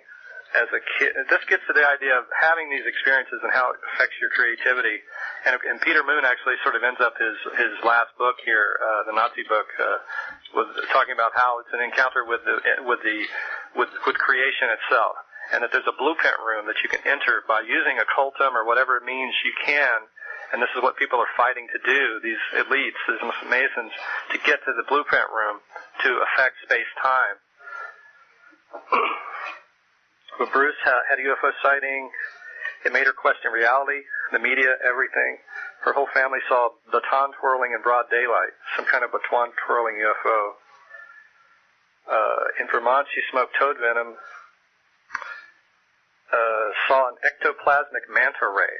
as a kid. This gets to the idea of having these experiences and how it affects your creativity. And Peter Moon actually sort of ends up his last book here, the Nazi book, was talking about how it's an encounter with creation itself, and that there's a blueprint room that you can enter by using occultum or whatever it means you can. And this is what people are fighting to do, these elites, these Masons, to get to the blueprint room to affect space-time. But Bruce had a UFO sighting. It made her question reality, the media, everything. Her whole family saw baton twirling in broad daylight, some kind of baton twirling UFO. In Vermont, she smoked toad venom, saw an ectoplasmic manta ray,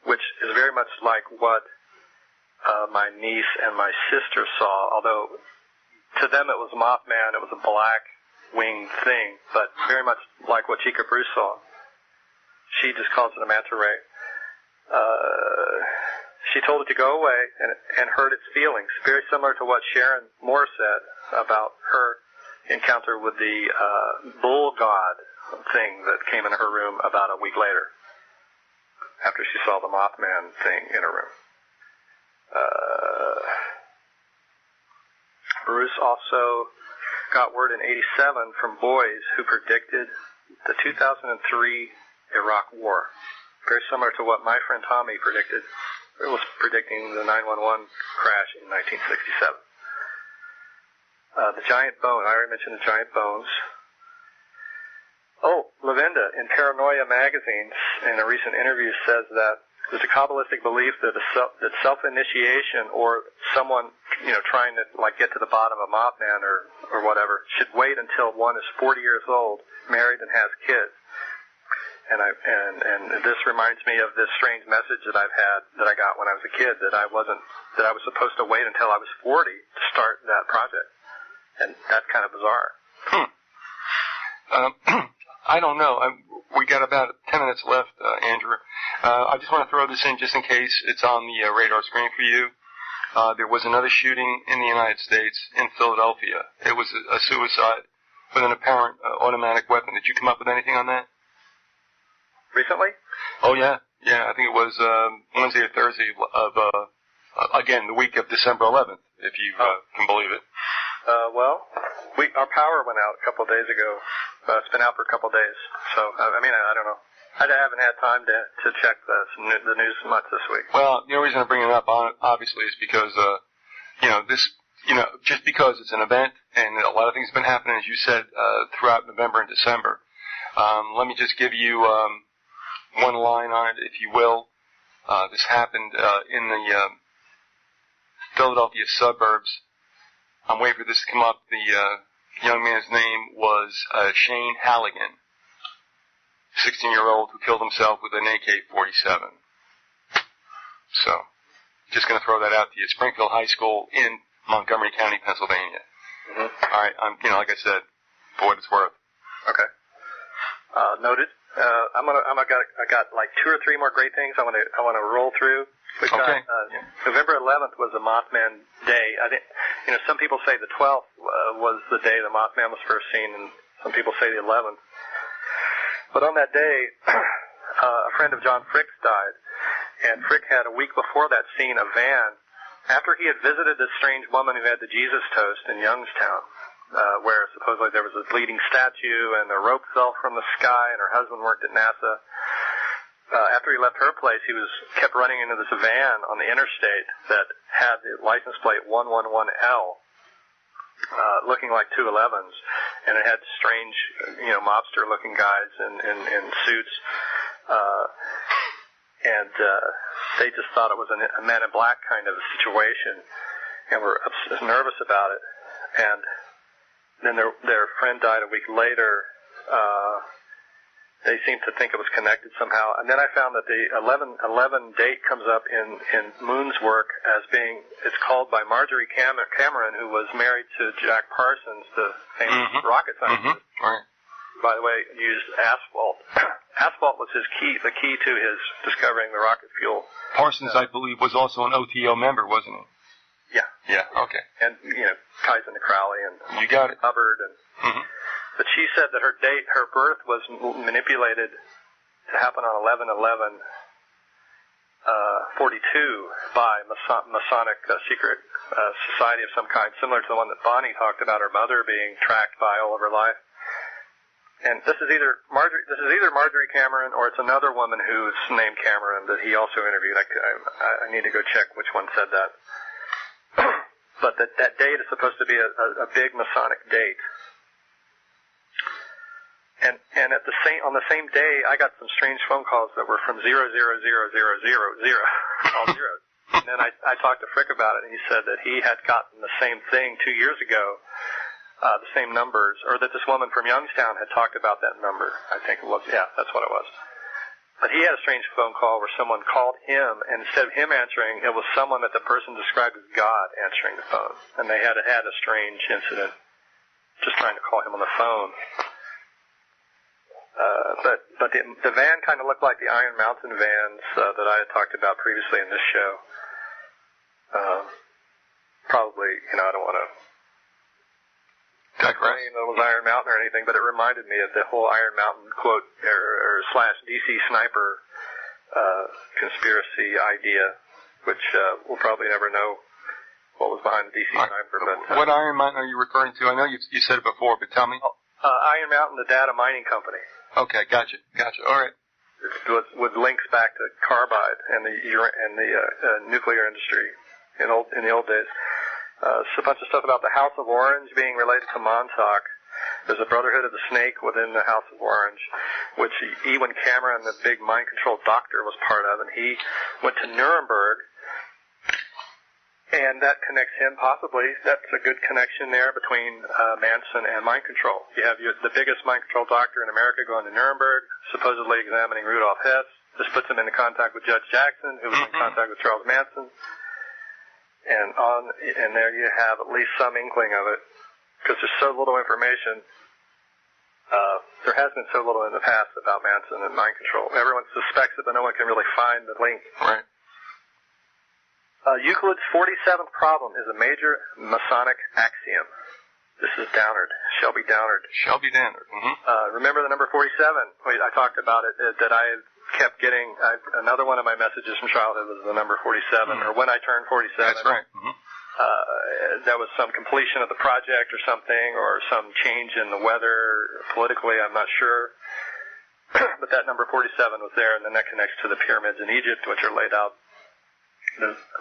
which is very much like what my niece and my sister saw, although to them it was Mothman, it was a black-winged thing, but very much like what Chica Bruce saw. She just calls it a manta ray. She told it to go away and hurt its feelings, very similar to what Sharon Moore said about her encounter with the bull god thing that came in her room about a week later, after she saw the Mothman thing in her room. Bruce also got word in '87 from boys who predicted the 2003 Iraq War, very similar to what my friend Tommy predicted. It was predicting the 9/11 crash in 1967. The giant bone, I already mentioned the giant bones. Oh, Lavinda, in Paranoia magazine, in a recent interview, says that there's a Kabbalistic belief that that self-initiation or someone, trying to get to the bottom of Mothman or whatever, should wait until one is 40 years old, married, and has kids. And this reminds me of this strange message that I got when I was a kid, that I was supposed to wait until I was 40 to start that project, and that's kind of bizarre. I don't know. We got about 10 minutes left, Andrew. I just want to throw this in just in case it's on the radar screen for you. There was another shooting in the United States in Philadelphia. It was a suicide with an apparent automatic weapon. Did you come up with anything on that? Recently? Oh, yeah. Yeah, I think it was Wednesday or Thursday of, again, the week of December 11th, if you can believe it. Our power went out a couple of days ago. It's been out for a couple of days. So, I don't know. I haven't had time to check the news much this week. Well, the only reason I'm bringing it up, obviously, is because, just because it's an event and a lot of things have been happening, as you said, throughout November and December. Let me just give you one line on it, if you will. This happened in the Philadelphia suburbs. I'm waiting for this to come up. The young man's name was Shane Halligan, 16-year-old who killed himself with an AK-47. So, just going to throw that out to you. Springfield High School in Montgomery County, Pennsylvania. Mm-hmm. All right, like I said, for what it's worth. Okay. Noted. I got like 2 or 3 more great things I want to roll through. We got, November 11th was a Mothman day. I think, some people say the 12th was the day the Mothman was first seen, and some people say the 11th. But on that day, a friend of John Frick's died, and Frick had a week before that seen a van, after he had visited this strange woman who had the Jesus toast in Youngstown, where supposedly there was a bleeding statue and a rope fell from the sky, and her husband worked at NASA. After he left her place, he kept running into this van on the interstate that had the license plate 111L, looking like 211s, and it had strange, mobster-looking guys in suits, and they just thought it was a Man in Black kind of a situation, and were nervous about it. And then their friend died a week later. They seemed to think it was connected somehow. And then I found that the 11/11 date comes up in Moon's work as being, it's called by Marjorie Cameron, who was married to Jack Parsons, the famous rocket scientist. Mm-hmm. Right. By the way, used asphalt. Asphalt was the key to his discovering the rocket fuel. Parsons, I believe, was also an OTO member, wasn't he? Yeah. Yeah, okay. And, ties into Crowley and you got it. Hubbard and... Mm-hmm. But she said that her birth was manipulated to happen on 11/11, 42 by Masonic secret society of some kind, similar to the one that Bonnie talked about, her mother being tracked by all of her life. And this is either Marjorie Cameron, or it's another woman who's named Cameron that he also interviewed. I need to go check which one said that. But that date is supposed to be a big Masonic date. And on the same day, I got some strange phone calls that were from 00000, all zeros. And then I talked to Frick about it, and he said that he had gotten the same thing 2 years ago, the same numbers, or that this woman from Youngstown had talked about that number. I think it was, yeah, that's what it was. But he had a strange phone call where someone called him, and instead of him answering, it was someone that the person described as God answering the phone. And they had a strange incident just trying to call him on the phone. But the van kind of looked like the Iron Mountain vans that I had talked about previously in this show. Probably, I don't want to claim it was Iron Mountain or anything, but it reminded me of the whole Iron Mountain quote or / DC sniper conspiracy idea, which we'll probably never know what was behind the DC sniper. But what Iron Mountain are you referring to? I know you said it before, but tell me. Iron Mountain, the data mining company. Okay, gotcha. All right. It's with links back to carbide and the nuclear industry in the old days. So a bunch of stuff about the House of Orange being related to Montauk. There's a Brotherhood of the Snake within the House of Orange, which Ewan Cameron, the big mind control doctor, was part of, and he went to Nuremberg. And that connects him, possibly. That's a good connection there between Manson and mind control. You have the biggest mind control doctor in America going to Nuremberg, supposedly examining Rudolf Hess. This puts him into contact with Judge Jackson, who was in contact with Charles Manson. And there you have at least some inkling of it, because there's so little information. There has been so little in the past about Manson and mind control. Everyone suspects it, but no one can really find the link. Right. Euclid's 47th problem is a major Masonic axiom. This is Downard, Shelby Downard. Remember the number 47? I talked about it, that I kept getting. Another one of my messages from childhood was the number 47, or when I turned 47. That's right. There was some completion of the project or something, or some change in the weather politically, I'm not sure. But that number 47 was there, and then that connects to the pyramids in Egypt, which are laid out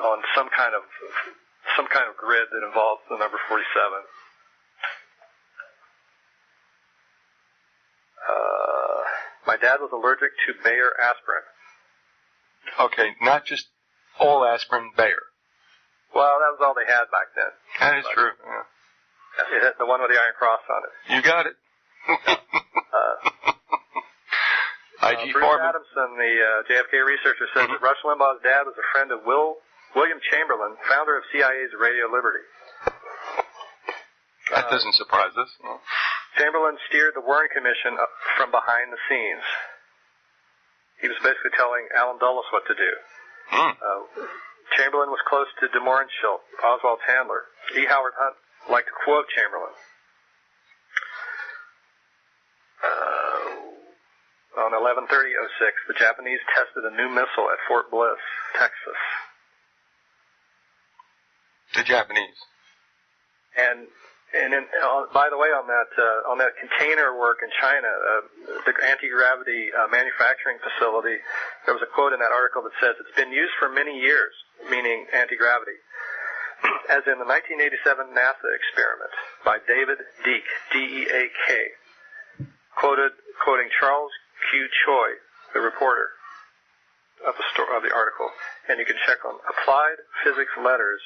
on some kind of grid that involves the number 47. My dad was allergic to Bayer aspirin. Okay, not just all aspirin, Bayer. Well, that was all they had back then. That is true. Yeah. It had the one with the Iron Cross on it. You got it. Bruce Adamson, the JFK researcher, says that Rush Limbaugh's dad was a friend of William Chamberlain, founder of CIA's Radio Liberty. That doesn't surprise us. Chamberlain steered the Warren Commission from behind the scenes. He was basically telling Alan Dulles what to do. Chamberlain was close to de Mohrenschildt, Oswald Handler. E. Howard Hunt liked to quote Chamberlain. On 11/30/06, the Japanese tested a new missile at Fort Bliss, Texas. The Japanese. And by the way, on that container work in China, the anti-gravity manufacturing facility, there was a quote in that article that says it's been used for many years, meaning anti-gravity, as in the 1987 NASA experiment by David Deak, D-E-A-K, quoting Charles Q. Choi, the reporter of the article, and you can check on Applied Physics Letters.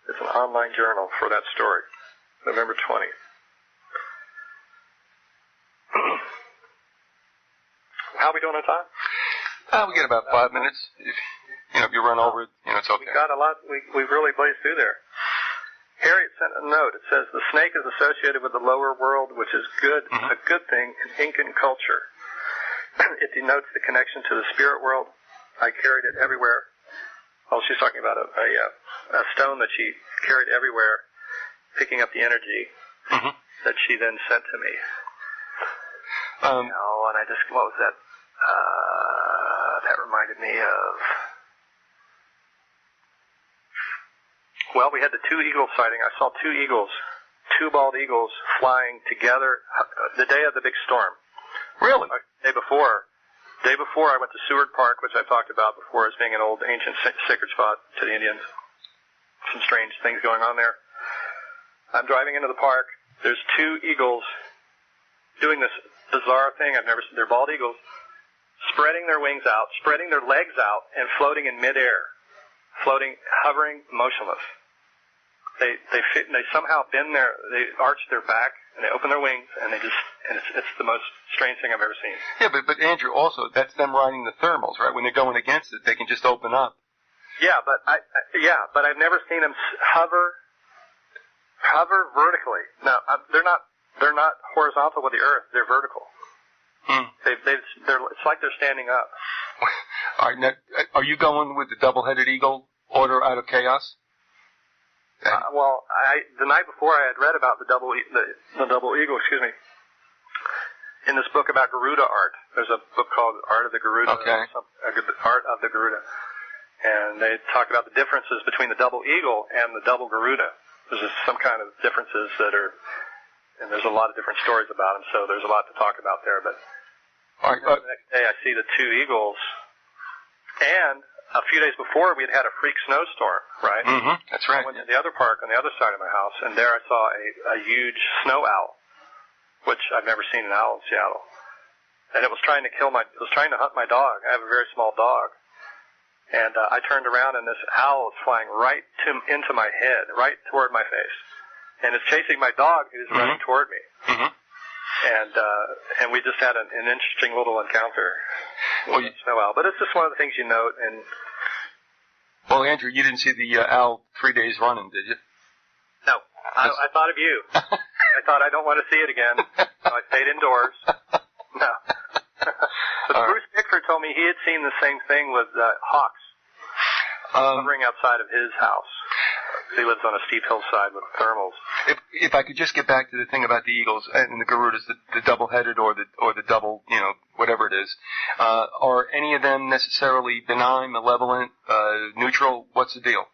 It's an online journal for that story. November 20th. How are we doing on time? We get about 5 minutes. If you run over it, it's okay. We got a lot. We really blazed through there. Harriet sent a note. It says the snake is associated with the lower world, which is good, a good thing in Incan culture. It denotes the connection to the spirit world. I carried it everywhere. Oh, she's talking about a stone that she carried everywhere, picking up the energy that she then sent to me. And I just, what was that? That reminded me of Well, we had the 2 eagle sighting. I saw 2 eagles, 2 bald eagles flying together the day of the big storm. Really? Day before I went to Seward Park, which I've talked about before as being an old ancient sacred spot to the Indians. Some strange things going on there. I'm driving into the park. There's 2 eagles doing this bizarre thing I've never seen. They're bald eagles, spreading their wings out, spreading their legs out, and floating in midair. Floating, hovering, motionless. They somehow bend they arch their back, and they open their wings, and it's the most strange thing I've ever seen. Yeah, but Andrew, also, that's them riding the thermals, right? When they're going against it, they can just open up. Yeah, but I've never seen them hover vertically. Now, they're not horizontal with the earth, they're vertical. It's like they're standing up. All right, now, are you going with the double-headed eagle order out of chaos? The night before I had read about the double eagle, in this book about Garuda art. There's a book called Art of the Garuda. Okay. Art of the Garuda. And they talk about the differences between the double eagle and the double Garuda. There's just some kind of differences and there's a lot of different stories about them, so there's a lot to talk about there. But all right, the next day I see the 2 eagles, and a few days before we had a freak snowstorm, right? Mm-hmm. That's right. I went to the other park on the other side of my house, and there I saw a huge snow owl, which I've never seen an owl in Seattle. And it was trying to hunt my dog. I have a very small dog. And I turned around, and this owl is flying right into my head, right toward my face. And it's chasing my dog, who's running toward me. Mm-hmm. And we just had an interesting little encounter with the snow owl. But it's just one of the things you note. And well, Andrew, you didn't see the owl 3 days running, did you? No. I thought of you. I thought I don't want to see it again, so I stayed indoors. No. But Bruce Bickford told me he had seen the same thing with hawks hovering outside of his house. He lives on a steep hillside with thermals. If I could just get back to the thing about the eagles and the Garudas, the double-headed or the double, whatever it is, are any of them necessarily benign, malevolent, neutral? What's the deal?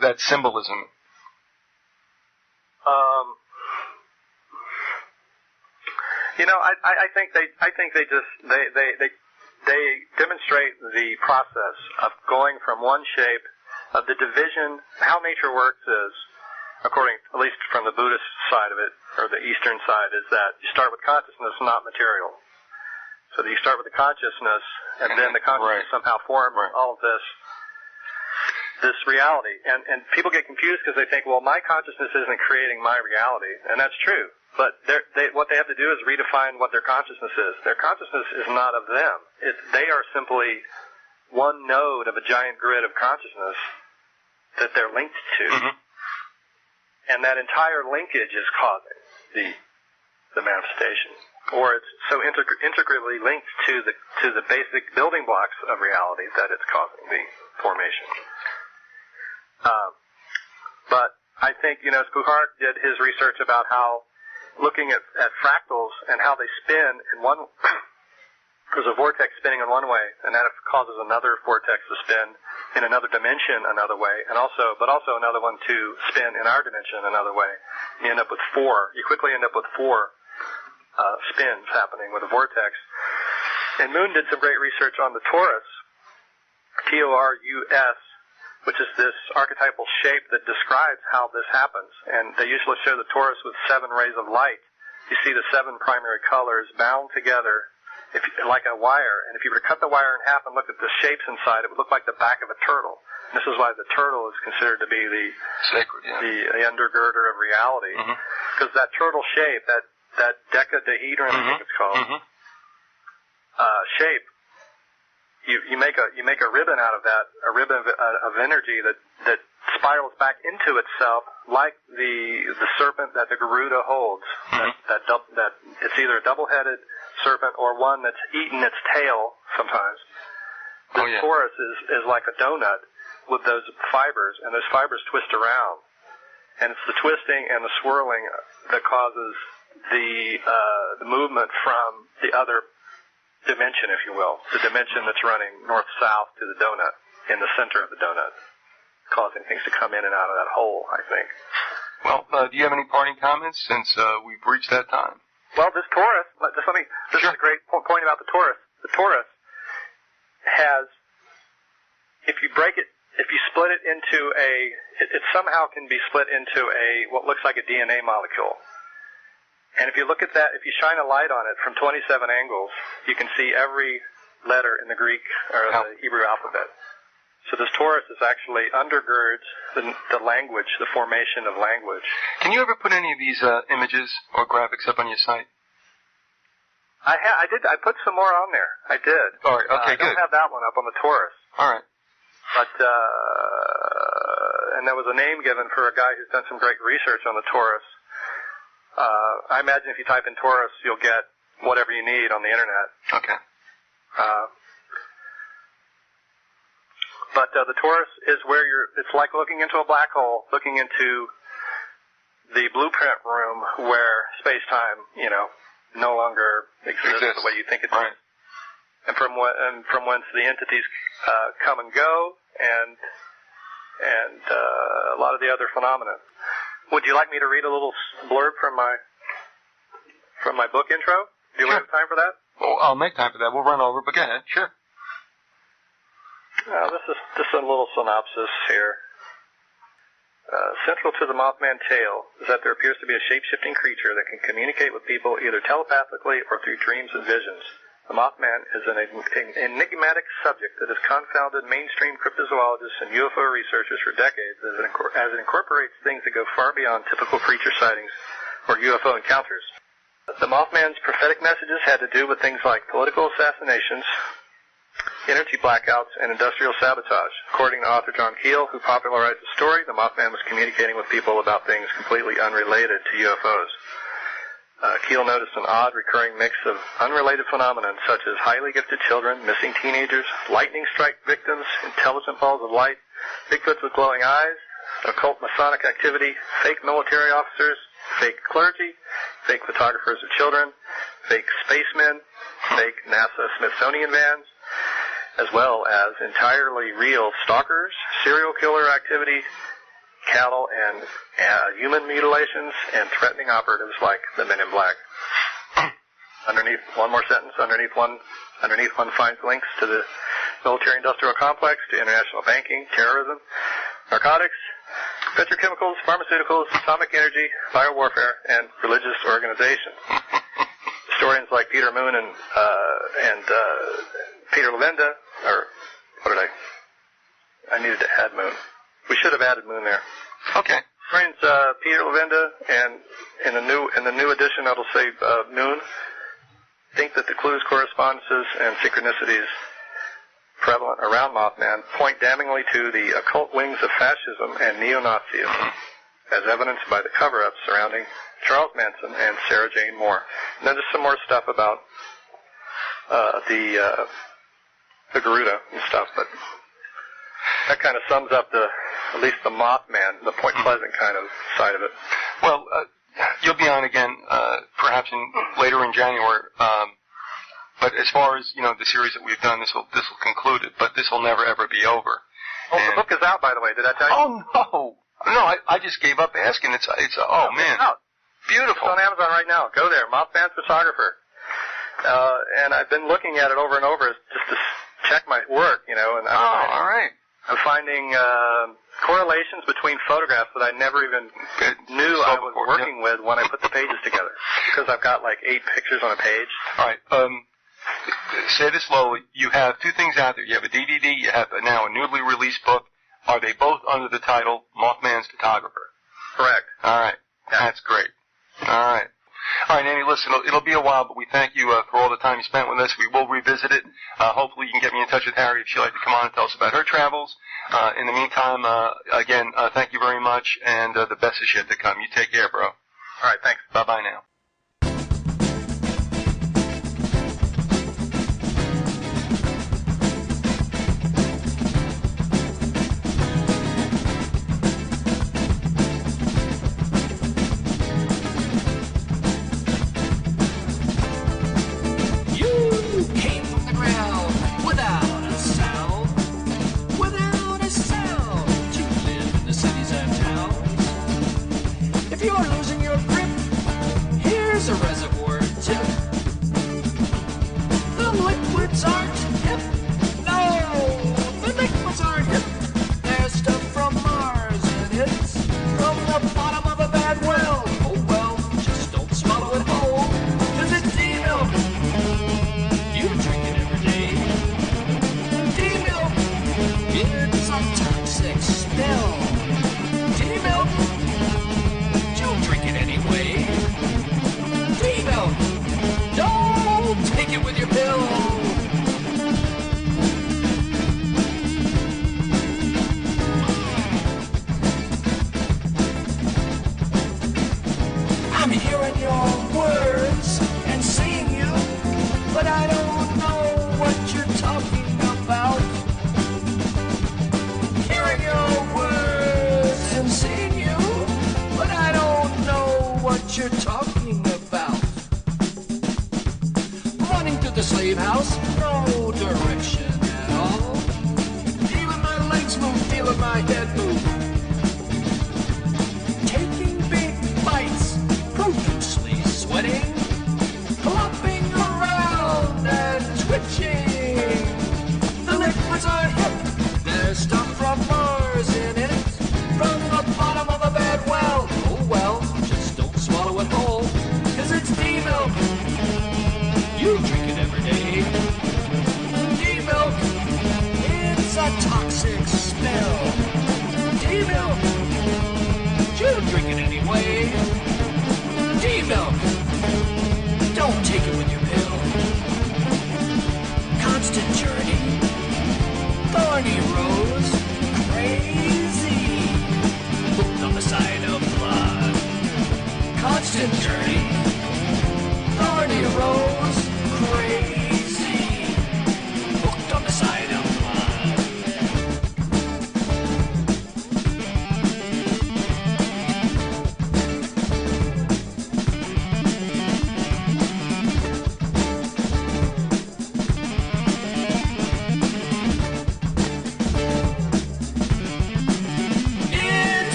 That symbolism. I think they demonstrate the process of going from one shape of the division. How nature works is, according, at least from the Buddhist side of it, or the Eastern side, is that you start with consciousness, not material. So that you start with the consciousness, and then the consciousness somehow forms all of this reality. And people get confused because they think, well, my consciousness isn't creating my reality, and that's true. But what they have to do is redefine what their consciousness is. Their consciousness is not of them. They are simply one node of a giant grid of consciousness that they're linked to. Mm-hmm. And that entire linkage is causing the manifestation. Or it's so integrally linked to the basic building blocks of reality that it's causing the formation. But I think, Spuchart did his research about how looking at fractals and how they spin in one, there's a vortex spinning in one way, and that causes another vortex to spin in another dimension another way, but also another one to spin in our dimension another way. You end up with 4. You quickly end up with 4 spins happening with a vortex. And Moon did some great research on the torus, T-O-R-U-S, which is this archetypal shape that describes how this happens. And they usually show the torus with 7 rays of light. You see the 7 primary colors bound together like a wire. And if you were to cut the wire in half and look at the shapes inside, it would look like the back of a turtle. And this is why the turtle is considered to be the sacred, the undergirder of reality. Because that turtle shape, that decadahedron, I think it's called, shape, you make a ribbon out of that, a ribbon of energy that spirals back into itself like the serpent that the Garuda holds. That it's either a double-headed serpent or one that's eaten its tail sometimes. The torus is like a donut with those fibers, and those fibers twist around. And it's the twisting and the swirling that causes the movement from the other dimension, if you will, the dimension that's running north-south to the donut, in the center of the donut. causing things to come in and out of that hole, I think. Well, do you have any parting comments since we've reached that time? Well, this torus, this is a great point about the torus. The torus has, if you break it, if you split it into it somehow can be split into what looks like a DNA molecule. And if you look at that, if you shine a light on it from 27 angles, you can see every letter in the Greek or the Hebrew alphabet. So this torus is actually undergirds the language, the formation of language. Can you ever put any of these images or graphics up on your site? I did. I put some more on there. I did. All right. Okay. I don't have that one up on the torus. All right. But and there was a name given for a guy who's done some great research on the torus. I imagine if you type in torus, you'll get whatever you need on the internet. Okay. But the torus is where it's like looking into a black hole, looking into the blueprint room where space-time, no longer exists the way you think it does. Right. And from whence the entities come and go, and a lot of the other phenomena. Would you like me to read a little blurb from my book intro? Do you have time for that? Well, I'll make time for that. We'll run over, but go ahead. Sure. This is just a little synopsis here. Central to the Mothman tale is that there appears to be a shape-shifting creature that can communicate with people either telepathically or through dreams and visions. The Mothman is an enigmatic subject that has confounded mainstream cryptozoologists and UFO researchers for decades as it incorporates things that go far beyond typical creature sightings or UFO encounters. The Mothman's prophetic messages had to do with things like political assassinations, energy blackouts, and industrial sabotage. According to author John Keel, who popularized the story, the Mothman was communicating with people about things completely unrelated to UFOs. Keel noticed an odd recurring mix of unrelated phenomena such as highly gifted children, missing teenagers, lightning strike victims, intelligent balls of light, Bigfoots with glowing eyes, occult Masonic activity, fake military officers, fake clergy, fake photographers of children, fake spacemen, fake NASA Smithsonian vans, as well as entirely real stalkers, serial killer activity, cattle and human mutilations, and threatening operatives like the Men in Black. Underneath one finds links to the military-industrial complex, to international banking, terrorism, narcotics, petrochemicals, pharmaceuticals, atomic energy, biowarfare, and religious organizations. Historians like Peter Moon and Peter Levenda, or what did I needed to add Moon. We should have added Moon there. Okay. Historians Peter Levenda and in the new edition it'll say Moon think that the clues, correspondences, and synchronicities prevalent around Mothman point damningly to the occult wings of fascism and neo-Nazism, as evidenced by the cover-ups surrounding Charles Manson and Sarah Jane Moore. And then just some more stuff about the Garuda and stuff, but that kind of sums up at least the Mothman, the Point Pleasant kind of side of it. Well, you'll be on again, perhaps later in January. But as far as the series that we've done, this will conclude it. But this will never ever be over. Oh, the book is out, by the way. Did I tell you? Oh no, I just gave up asking. It's man, it's out. Beautiful. It's on Amazon right now. Go there, Mothman Photographer. And I've been looking at it over and over just to check my work, and all right. I'm finding correlations between photographs that I never even knew I was working with when I put the pages together. Because I've got like 8 pictures on a page. All right. Say this slowly. You have 2 things out there. You have a DVD. You have now a newly released book. Are they both under the title Mothman's Photographer? Correct. All right. Yeah. That's great. All right. All right, Andy, listen, it'll be a while, but we thank you for all the time you spent with us. We will revisit it. Hopefully you can get me in touch with Harry if she'd like to come on and tell us about her travels. In the meantime, again, thank you very much, and the best is yet to come. You take care, bro. All right, thanks. Bye-bye now.